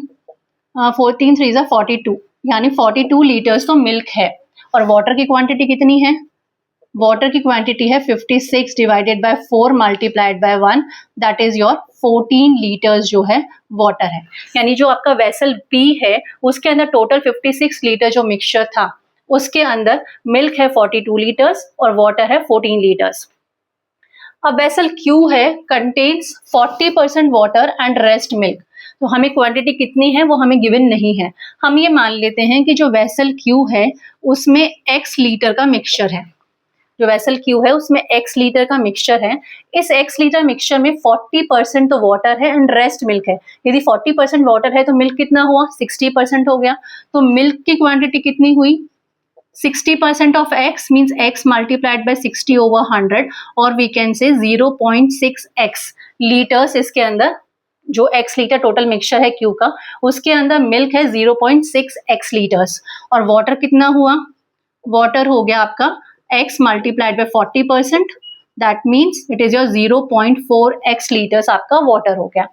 3 is 42, यानी 42 लीटर्स तो मिल्क है। और वाटर की क्वांटिटी कितनी है, वाटर की क्वांटिटी है 56 divided by 4 multiplied by 1, that is your 14 litres जो है वाटर है। यानी जो आपका वेसल पी है उसके अंदर टोटल 56 लीटर जो मिक्सचर था उसके अंदर मिल्क है 42 लीटर्स और वाटर है 14 लीटर्स। अब वेसल क्यू है contains 40% water and rest milk. तो हमें क्वांटिटी कितनी है वो हमें गिवन नहीं है, हम ये मान लेते हैं कि जो वेसल क्यू है उसमें x लीटर का मिक्सचर है, जो वेसल क्यू है उसमें x लीटर का मिक्सचर है। इस x लीटर मिक्सचर में 40% तो वाटर है एंड रेस्ट मिल्क है। यदि 40% वाटर है तो मिल्क कितना हुआ, 60% हो गया। तो मिल्क की क्वांटिटी कितनी हुई, 60% of x means x multiplied by 60 over 100 और we can say 0.6x litres इसके अंदर जो x लीटर टोटल मिक्सचर है Q का उसके अंदर मिल्क है 0.6x लीटर्स। और वाटर कितना हुआ, वाटर हो गया आपका x multiplied by 40%, that means it is your 0.4x litres आपका वाटर हो गया।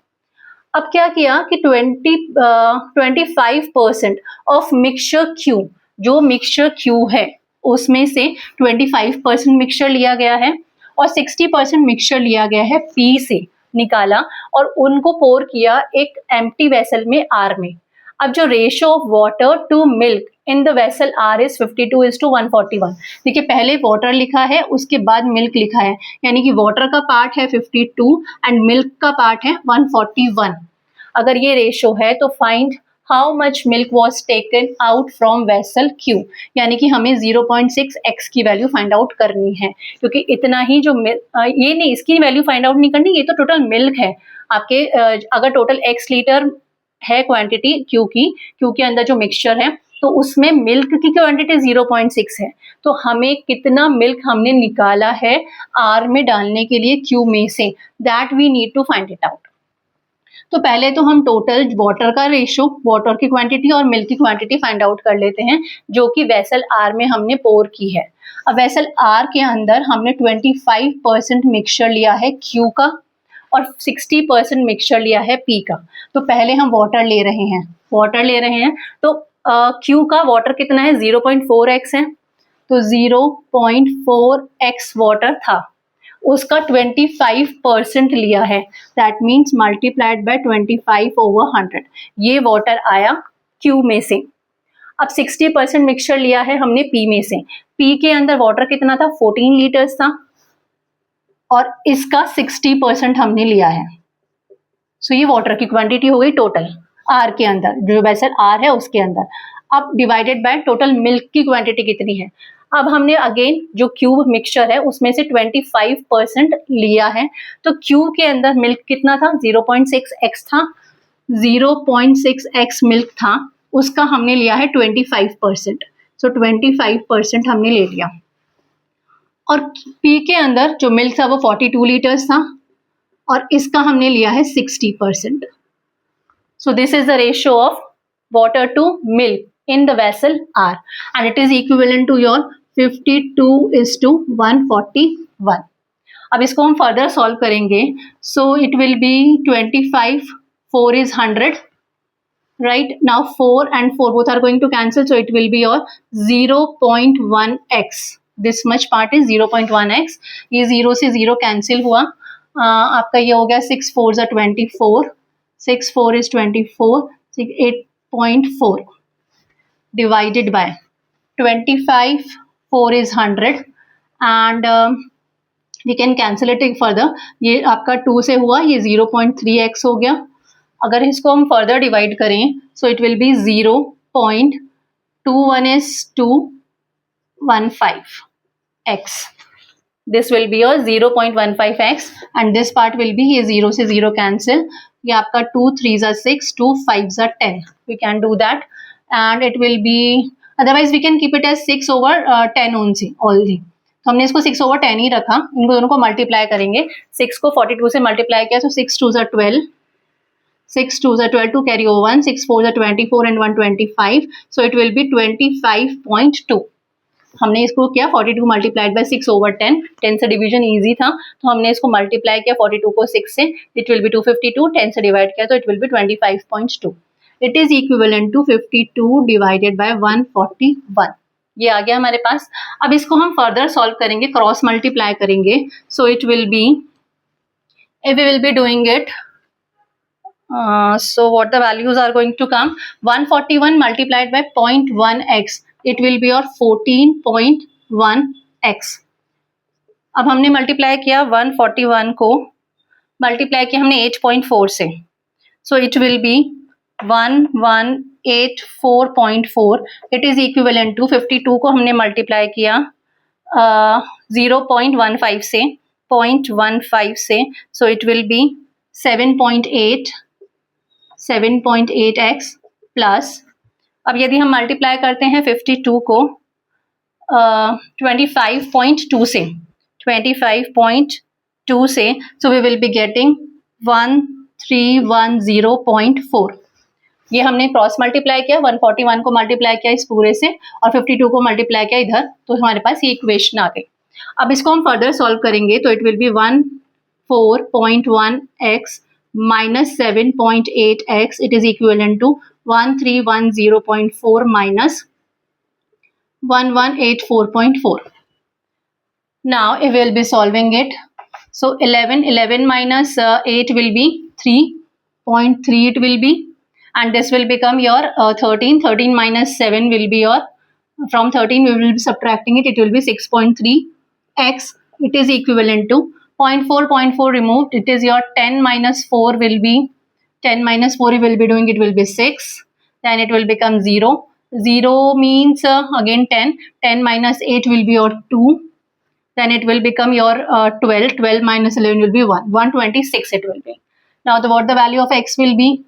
अब क्या किया कि 25% ऑफ मिक्सचर Q, जो मिक्सचर Q है उसमें से 25% मिक्सचर लिया गया है और 60% मिक्सचर लिया गया है P से निकाला और उनको पोर किया एक एम्प्टी वेसल में R में। अब जो ratio of water to milk in the vessel R is 52:141। देखिए पहले वाटर लिखा है उसके बाद मिल्क लिखा है, यानी कि वाटर का पार्ट है 52 एंड मिल्क का पार्ट है 141। अगर ये रेशियो है तो find how much milk was taken out from vessel Q, यानी कि हमें 0.6x की वैल्यू फाइंड आउट करनी है, क्योंकि इतना ही जो ये नहीं, इसकी वैल्यू फाइंड आउट नहीं करनी, ये तो टोटल मिल्क है आपके। अगर टोटल x लीटर है क्वांटिटी क्यू के अंदर जो मिक्सचर है तो उसमें मिल्क की क्वांटिटी 0.6 है, तो हमें कितना मिल्क हमने निकाला है R में डालने के लिए Q में से, that we need to find it out. तो पहले तो हम टोटल वाटर का रेशियो, वाटर की क्वांटिटी और मिल्क की क्वांटिटी फाइंड आउट कर लेते हैं जो कि वेसल R में हमने पोर की है। अब वेसल R के अंदर हमने 25% मिक्सचर लिया है Q का और 60% मिक्सचर लिया है P का। तो पहले हम वाटर ले रहे हैं, तो Q का वाटर कितना है, 0.4x है, तो 0.4x वाटर था, उसका 25% लिया है, दैट मीन्स मल्टीप्लाइड बाय 25/100, ये वाटर आया Q में से। अब 60% मिक्सचर लिया है हमने P में से, P के अंदर वाटर कितना था, 14 लीटर्स था और इसका 60% हमने लिया है। सो ये वाटर की क्वांटिटी हो गई टोटल R के अंदर, जो वेसल R है उसके अंदर। अब डिवाइडेड बाय टोटल मिल्क की क्वांटिटी कितनी है। अब हमने अगेन जो क्यूब मिक्सचर है उसमें से 25% लिया है, तो क्यूब के अंदर मिल्क कितना था, 0.6x था, 0.6x मिल्क था, उसका हमने लिया है 25%, सो 25% हमने ले लिया। और P के अंदर जो मिल्क था वो 42 लीटर्स था और इसका हमने लिया है 60%। So this is the ratio of water to milk in the vessel R and it is equivalent to your 52:141। अब इसको हम फर्दर सॉल्व करेंगे, so it will be 25, 4 is 100, right? Now 4 and 4 both are going to cancel, so it will be your 0.1x, this much part is 0.1x, ये 0 से 0 cancel हुआ, आपका ये हो गया 6 4 is 24, 6 4 is 24, 8.4 divided by 25, 4 is 100 and we can cancel it further, ये आपका 2 से हुआ, ये 0.3x हो गया। अगर इसको हम फर्दर डिवाइड करें so it will be 0 0.21 is 215x. This will be your 0.15x and this part will be ये 0 से 0 cancel. ये आपका 2 3s are 6, 2 5s are 10. We can do that and it will be, otherwise we can keep it as 6 over 10 only. तो हमने इसको 6 over 10 ही रखा. इनको दोनों को मल्टीप्लाई करेंगे. 6 को 42 से मल्टीप्लाई किया तो 6 2s are 12. 6 2s are 12 to carry over 1. 6 4s are 24 and 1 25. So it will be 25.2. हमने इसको किया 42 मल्टीप्लाइड बाय 6 over 10. 10 से डिवीजन इजी था तो हमने इसको मल्टीप्लाई किया 42 को 6 से. It will B 252. 10 से डिवाइड किया तो it will be 25.2. It is equivalent to 52 divided by 141. ये आ गया हमारे पास. अब इसको हम फर्दर सॉल्व करेंगे, क्रॉस मल्टीप्लाई करेंगे. So it will be, if we will be doing it, so what the values are going to come, 141 multiplied by 0.1x, it will be your 14.1x. अब हमने मल्टीप्लाई किया 141 को multiply किया हमने 8.4 से, so it will be 1184.4. it is equivalent to 52 को हमने multiply किया 0.15 से 0.15 से, so it will be 7.8x plus, अब यदि हम मल्टीप्लाई करते हैं 52 को 25.2 से 25.2 से, so we will be getting 1310.4. ये हमने क्रॉस मल्टीप्लाई किया, 141 को मल्टीप्लाई किया इस पूरे से और 52 को मल्टीप्लाई किया इधर, तो हमारे पास ये इक्वेशन आ गई. अब इसको हम फर्दर सॉल्व करेंगे तो it will B 14.1x minus 7.8x. it is equivalent to 1310.4 minus 1184.4. now if we will be solving it, so 11 minus 8 will be 3.3 it will be, and this will become your 13 minus 7 will be your, from 13 we will be subtracting it, it will be 6.3x. it is equivalent to 0.4 removed, it is your 10 minus 4 will be, 10 minus 4 we will be doing, it will be 6, then it will become 0 means again 10 minus 8 will be your 2, then it will become your 12 minus 11 will be 126 it will be. now what the value of x will be,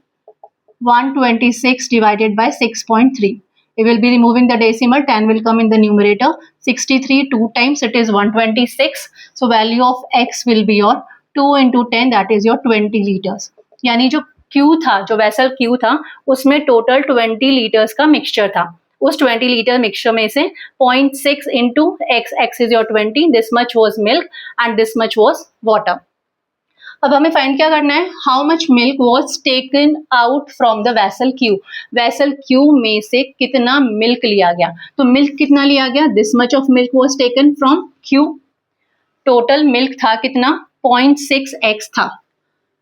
126 divided by 6.3. we will be removing the decimal, 10 will come in the numerator, 63 2 times it is 126, so value of x will be your 2 into 10, that is your 20 liters. यानी जो Q था, जो vessel Q था उसमें total 20 litres का mixture था. उस 20 litre mixture में से 0.6 into x is your 20, this much was milk and this much was water. अब हमें फाइंड क्या करना है, how much milk was taken out from the vessel Q. Vessel Q में से कितना मिल्क लिया गया, तो मिल्क कितना लिया गया, this much of milk was taken from Q. Total milk था कितना, 0.6x था.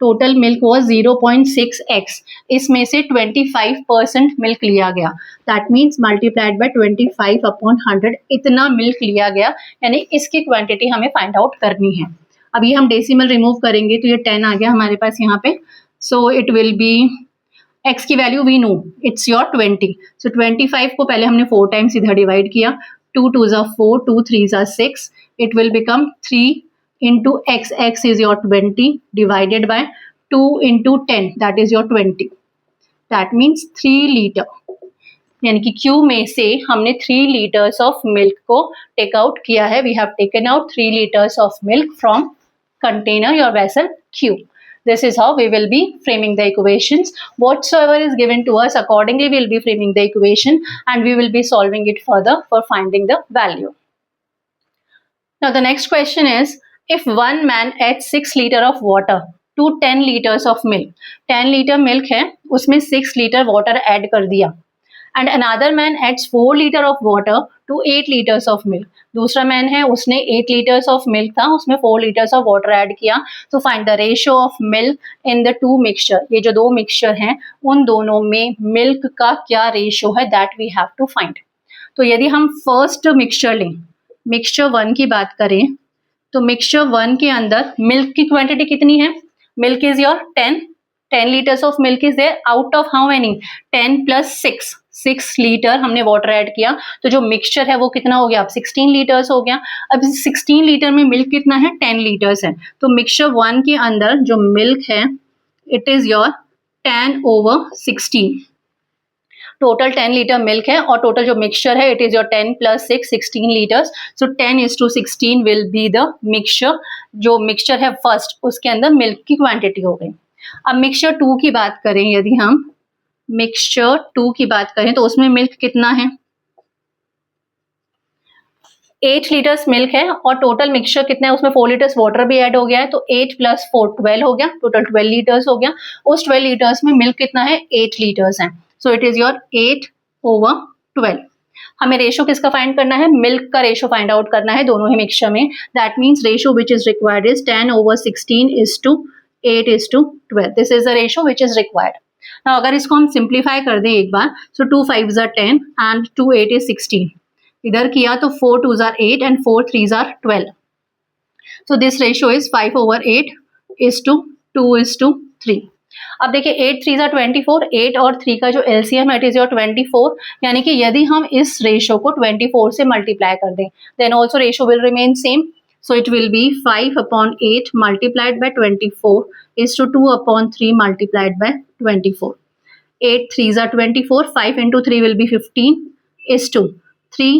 Total milk was 0.6x. इसमें से 25% मिल्क लिया गया, दैट मीन्स मल्टीप्लाइड बाय 25/100 इतना मिल्क लिया गया, यानी इसकी क्वांटिटी हमें फाइंड आउट करनी है. अब ये हम डेसिमल रिमूव करेंगे तो ये 10 आ गया हमारे पास यहाँ पे. So it will be, x की value we know it's your 20. So 25 को पहले हमने 4 टाइम्स इधर डिवाइड किया, 2 2s are 4, 2 3s are 6, it will become 3 into x is your 20 divided by 2 into 10, that is your 20. that means 3 liter. यानी कि Q में से हमने 3 liters of milk को टेक आउट किया है. we have taken out 3 liters of milk from container, your vessel Q. This is how we will be framing the equations. Whatsoever is given to us, accordingly we will be framing the equation and we will be solving it further for finding the value. Now the next question is, if one man adds 6 liter of water to 10 liters of milk, 10 liter milk है उसमें 6 liter water add कर दिया, and another man adds 4 liter of water to 8 liters of milk. दूसरा man है उसने 8 liters of milk था उसमें 4 liters of water add किया. तो find the ratio of milk in the two mixture. ये जो दो मिक्सचर हैं उन दोनों में मिल्क का क्या रेशियो है, that we have to find. तो यदि हम फर्स्ट मिक्सचर लें, मिक्सचर 1 की बात करें तो मिक्सचर 1 के अंदर मिल्क की क्वांटिटी कितनी है, milk is your 10 liters of milk is there, out of how many, 10 plus 6, 6 litre हमने वाटर ऐड किया, तो जो मिक्सचर है वो कितना हो गया, अब 16 लीटर्स हो गया। अब 16 लीटर में मिल्क कितना है, 10 लीटर्स है, तो मिक्सचर 1 के अंदर जो मिल्क है it is your 10/16। Total 10 litre milk है और टोटल जो मिक्सचर है it is your 10 + 6 16 litres. So 10:16 will be the mixture. जो मिक्सचर है फर्स्ट उसके अंदर मिल्क की क्वांटिटी हो गई। अब मिक्सचर 2 की बात करें, यदि हम मिक्सचर 2 की बात करें तो उसमें मिल्क कितना है, 8 लीटर्स मिल्क है और टोटल मिक्सचर कितना है, उसमें 4 लीटर्स वाटर भी ऐड हो गया है, तो 8 + 4 12 हो गया, टोटल 12 लीटर्स हो गया। उस 12 लीटर्स में मिल्क कितना है, 8 लीटर्स है। So it is your 8/12। हमें रेशो किसका फाइंड करना है, मिल्क का रेशो फाइंड आउट करना है दोनों ही मिक्सचर में। That means ratio which is required is 10/16 = 8:12। This is the ratio which is required. Now अगर इसको हम सिंप्लीफाई कर दें एक बार, सो 2 5s are 10 एंड 2 8 is 16। इधर किया तो 4 2s are 8 and 4 3s are 12। So this ratio is 5/8 2:3। अब देखिए 8 3s are 24, 8 और 3 का जो LCM है इट इज योर 24, यानी कि यदि हम इस रेशो को 24 से मल्टीप्लाई कर दें then also ratio will remain same. So it will be 5/8 multiplied by 24 is to 2/3 multiplied by 24। 8 3s are 24, 5 into 3 will be 15 is to 3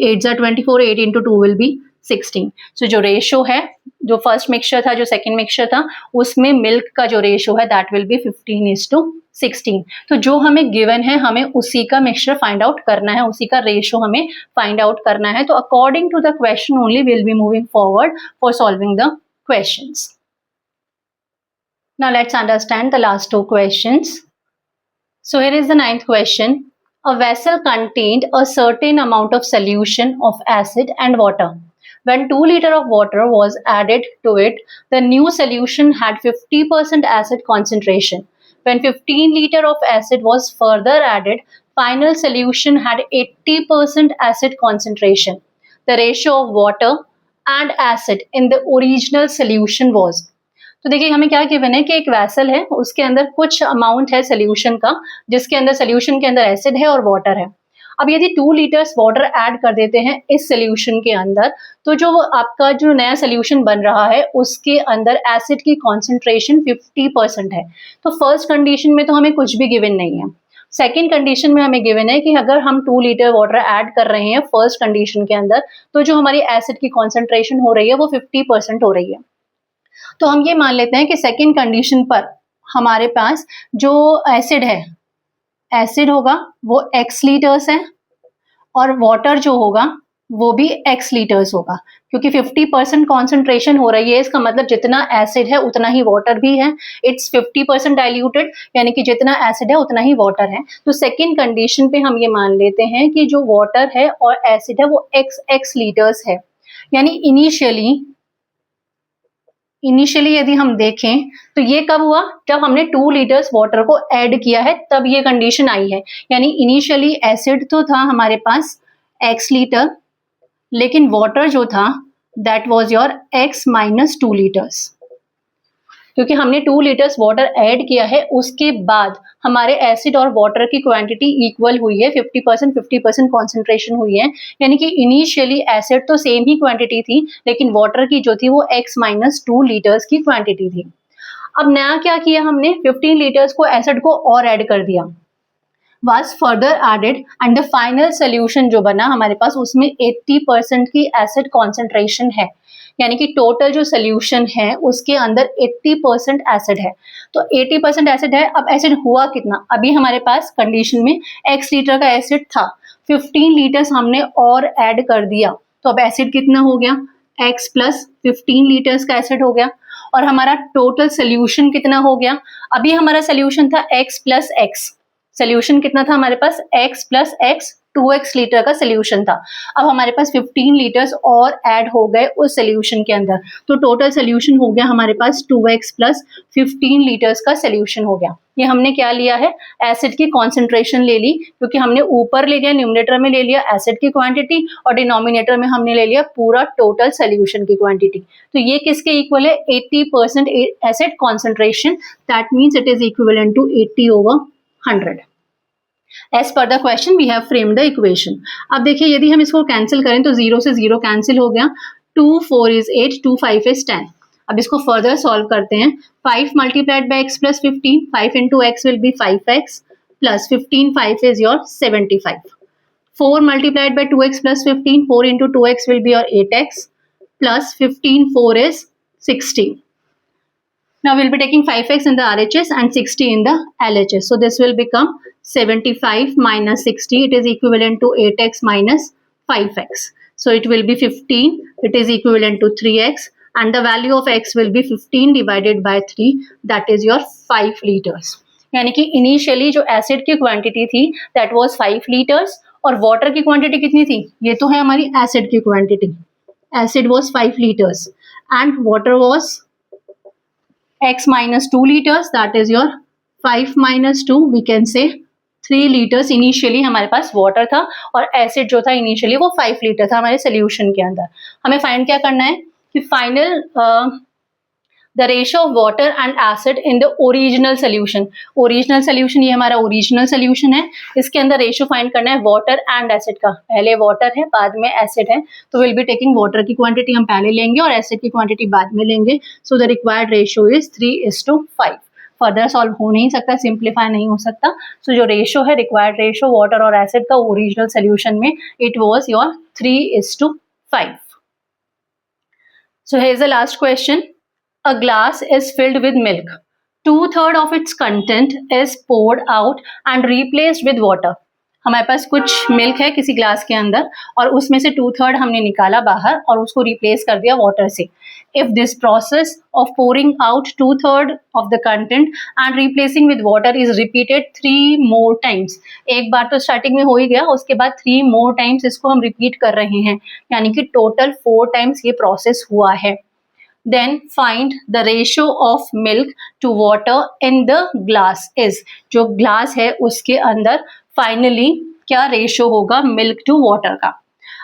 8s are 24, 8 into 2 will be 16। So जो ratio है, जो first mixture था, जो second mixture था, उसमें milk का जो ratio है दैट विल बी 15:16। तो जो हमें गिवन है हमें उसी का मिक्सचर फाइंड आउट करना है, उसी का रेशो हमें फाइंड आउट करना है। तो according to the question only will be moving forward for solving the questions. Now let's understand the last two questions. So here is the 9th question. A vessel contained a certain amount of solution of acid and water. When 2 liters of water was added to it, the new solution had 50% acid concentration. When 15 liters of acid was further added, final solution had 80% acid concentration. The ratio of water and acid in the original solution was। तो देखिए हमें क्या given है कि एक vessel है, उसके अंदर कुछ अमाउंट है सोल्यूशन का, जिसके अंदर सोल्यूशन के अंदर एसिड है और वाटर है। अब यदि 2 लीटर्स वाटर ऐड कर देते हैं इस सोल्यूशन के अंदर, तो जो आपका जो नया सोल्यूशन बन रहा है उसके अंदर एसिड की कॉन्सेंट्रेशन 50% है। तो फर्स्ट कंडीशन में तो हमें कुछ भी गिवन नहीं है। सेकेंड कंडीशन में हमें गिवन है कि अगर हम 2 लीटर वाटर ऐड कर रहे हैं फर्स्ट कंडीशन के अंदर, तो जो हमारी एसिड की कॉन्सेंट्रेशन हो रही है वो 50% हो रही है। तो हम ये मान लेते हैं कि सेकंड कंडीशन पर हमारे पास जो एसिड है, एसिड होगा वो x लीटर्स है और वाटर जो होगा वो भी x लीटर्स होगा, क्योंकि 50% कॉन्सेंट्रेशन हो रही है, इसका मतलब जितना एसिड है उतना ही वाटर भी है। इट्स 50% डाइल्यूटेड, यानी कि जितना एसिड है उतना ही वाटर है। तो सेकंड कंडीशन पे हम ये मान लेते हैं कि जो वाटर है और एसिड है वो x लीटर्स है। यानी इनिशियली यदि हम देखें तो ये कब हुआ, जब हमने 2 लीटर्स वाटर को ऐड किया है तब ये कंडीशन आई है। यानी इनिशियली एसिड तो था हमारे पास x लीटर, लेकिन वाटर जो था that was your x - 2 litres. क्योंकि हमने 2 लीटर्स वाटर ऐड किया है उसके बाद हमारे एसिड और वाटर की क्वांटिटी इक्वल हुई है, 50% कॉन्सेंट्रेशन हुई है। यानी कि इनिशियली एसिड तो सेम ही क्वांटिटी थी, लेकिन वाटर की जो थी वो x - 2 लीटर्स की क्वांटिटी थी। अब नया क्या किया हमने, 15 लीटर्स को एसिड को और ऐड कर दिया, was further added and the final solution जो बना हमारे पास उसमें 80% की एसिड कॉन्सेंट्रेशन है। यानी कि टोटल जो सोल्यूशन है उसके अंदर 80% एसिड है। तो 80% एसिड है। अब एसिड हुआ कितना, अभी हमारे पास कंडीशन में x लीटर का एसिड था, 15 लीटर्स हमने और ऐड कर दिया, तो अब एसिड कितना हो गया, x + 15 लीटर्स का एसिड हो गया। और हमारा टोटल सोल्यूशन कितना हो गया, अभी हमारा सोल्यूशन था x + x, सोल्यूशन कितना था हमारे पास, x + x 2x लीटर का सोल्यूशन था। अब हमारे पास 15 लीटर्स और ऐड हो गए उस सोल्यूशन के अंदर, तो टोटल सोल्यूशन हो गया हमारे पास 2x + 15 लीटर्स का सोल्यूशन हो गया। ये हमने क्या लिया है, एसिड की कॉन्सेंट्रेशन ले ली, क्योंकि हमने ऊपर ले लिया, न्यूमरेटर में ले लिया एसिड की क्वांटिटी और डिनोमिनेटर में हमने ले लिया पूरा टोटल सोल्यूशन की क्वांटिटी। तो ये किसके इक्वल है, 80% acid concentration, that means it is equivalent to 80/100। As per the question we have framed the equation. अब देखिए यदि हम इसको कैंसिल करें तो 0 से 0 कैंसिल हो गया, 2 4 इज 8, 2 5 इज 10। अब इसको फर्दर सॉल्व करते हैं। 5 multiplied by x plus 15, 5 into x will be 5x plus 15, 5 is your 75। 4 multiplied by 2x plus 15, 4 into 2x will be your 8x plus 15, 4 is 16. Now we'll be taking 5x in the RHS and 60 in the LHS. So this will become 75 minus 60. It is equivalent to 8x minus 5x. So it will be 15. It is equivalent to 3x. And the value of x will be 15 divided by 3. That is your 5 liters. यानी कि initially जो acid की quantity थी that was 5 litres और water की quantity कितनी थी, ये तो है हमारी एसिड की quantity. Acid was 5 litres and water was x minus 2 liters, that is your 5 minus 2, we can say 3 liters। Initially हमारे पास वाटर था और एसिड जो था इनिशियली वो 5 लीटर था हमारे सोल्यूशन के अंदर। हमें फाइंड क्या करना है कि final the ratio of water and acid in the original solution. Original solution ये हमारा ओरिजिनल सोल्यूशन है, इसके अंदर रेशियो फाइंड करना है वाटर एंड एसिड का। पहले वाटर है बाद में एसिड है, तो विल बी टेकिंग वाटर की क्वांटिटी हम पहले लेंगे और एसिड की क्वांटिटी बाद में लेंगे। So the required ratio is 3:5। Further solve हो नहीं सकता, सिंप्लीफाई नहीं हो सकता। सो जो रेशियो है रिक्वायर्ड रेशियो वाटर और एसिड का ओरिजिनल सोल्यूशन में it was your 3:5। So here is the last question. A glass is filled with milk. 2/3 of its content is poured out and replaced with water. हमारे पास कुछ milk है किसी glass के अंदर और उसमें से 2/3 हमने निकाला बाहर और उसको रिप्लेस कर दिया वाटर से। If this process of pouring out 2/3 of the content and replacing with water is repeated 3 more times, एक बार तो स्टार्टिंग में हो ही गया, उसके बाद 3 more times इसको हम रिपीट कर रहे हैं, यानी कि टोटल 4 times ये प्रोसेस हुआ है। Then find the ratio of milk to water in the glass is, जो ग्लास है उसके अंदर फाइनली क्या रेशियो होगा मिल्क टू वाटर का।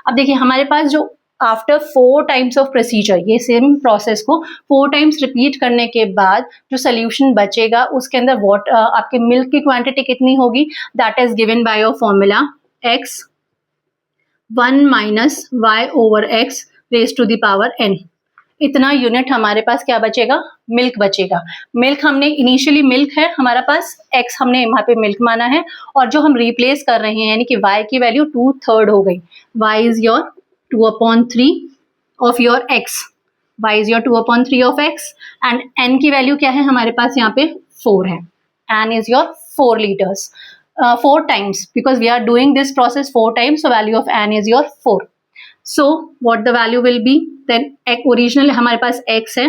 अब देखिए हमारे पास जो आफ्टर 4 टाइम्स ऑफ प्रोसीजर, ये सेम प्रोसेस को 4 टाइम्स रिपीट करने के बाद जो सोल्यूशन बचेगा उसके अंदर वाटर आपके मिल्क की क्वांटिटी कितनी होगी, that is given by your formula x 1 minus y over x raise to the power n। इतना यूनिट हमारे पास क्या बचेगा, मिल्क बचेगा। मिल्क हमने इनिशियली मिल्क है हमारा पास, x हमने वहाँ पे मिल्क माना है और जो हम रिप्लेस कर रहे हैं यानी कि y की वैल्यू 2/3 हो गई। y is your 2/3 of your x, y is your 2/3 of x and n की वैल्यू क्या है हमारे पास यहाँ पे 4 है। n is your 4 litres 4 times because we are doing this process 4 times, so value of n is your 4। So what the value will be, then original हमारे पास x है,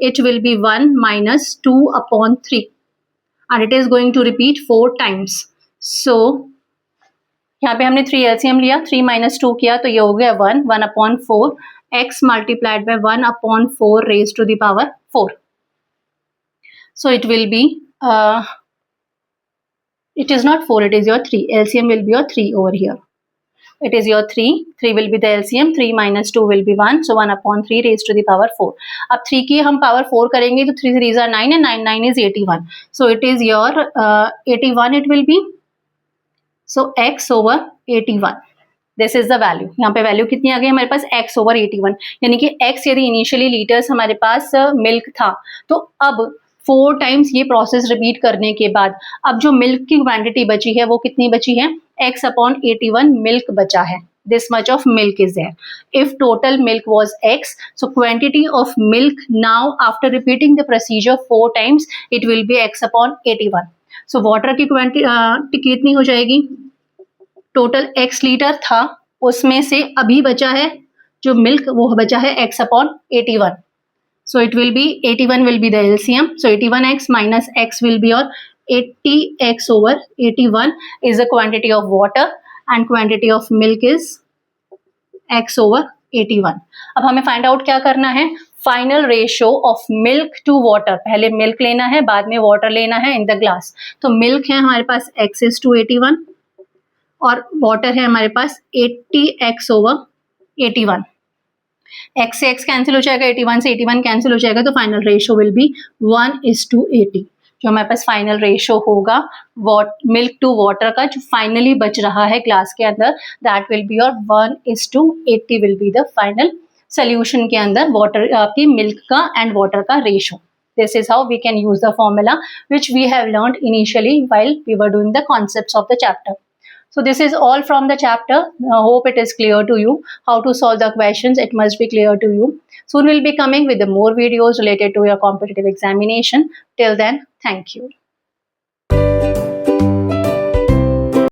it will be 1 minus 2/3 and it is going to repeat 4 times. So यहाँ पे हमने 3 LCM लिया, 3 minus 2 किया तो ये हो गया 1/4 x multiplied by 1/4 raised to the power 4. So it will be it is not 4, it is your 3. LCM will be your 3 over here. It is your 3 will be the LCM, 3 minus 2 will be 1, so 1/3 raised to the power 4. अब 3 की हम power 4 करेंगे तो 3 3s are 9 and 9 is 81. So it is your 81 it will be. So x over 81. This is the value. यहाँ पे value कितनी आ गई हमारे पास x over 81, यानी कि x यदि इनिशियली लीटर्स हमारे पास मिल्क था तो अब 4 टाइम्स ये प्रोसेस रिपीट करने के बाद अब जो मिल्क की क्वांटिटी बची है वो कितनी बची है, x/81 मिल्क बचा है। This much of milk is there. If total milk was x, so quantity of milk now after repeating the procedure 4 times, it will be x/81. So water की क्वांटिटी कितनी हो जाएगी, टोटल x लीटर था उसमें से अभी बचा है जो मिल्क वो बचा है x/81. So it will be 81 will be the LCM. So 81x minus x will be your 80x over 81 is the quantity of water and quantity of milk is x over 81. अब हमें find out क्या करना है, final ratio of milk to water. पहले milk लेना है बाद में वाटर लेना है इन द ग्लास। तो मिल्क है हमारे पास x/81 और वाटर है हमारे पास 80x over 81। x से x कैंसिल हो जाएगा, 81 से 81 कैंसिल हो जाएगा, तो फाइनल रेशियो विल बी 1:80। जो हमारे पास फाइनल रेशो होगा मिल्क टू वाटर का, जो फाइनली बच रहा है ग्लास के अंदर, that will be your 1:80 will be the final solution के अंदर वाटर आपकी मिल्क का एंड वाटर का ratio. This is how we can use the formula which we have learned initially while we were doing the concepts of the chapter. So this is all from the chapter. Hope it is clear to you how to solve the questions. It must be clear to you. Soon we'll be coming with the more videos related to your competitive examination. Till then, thank you.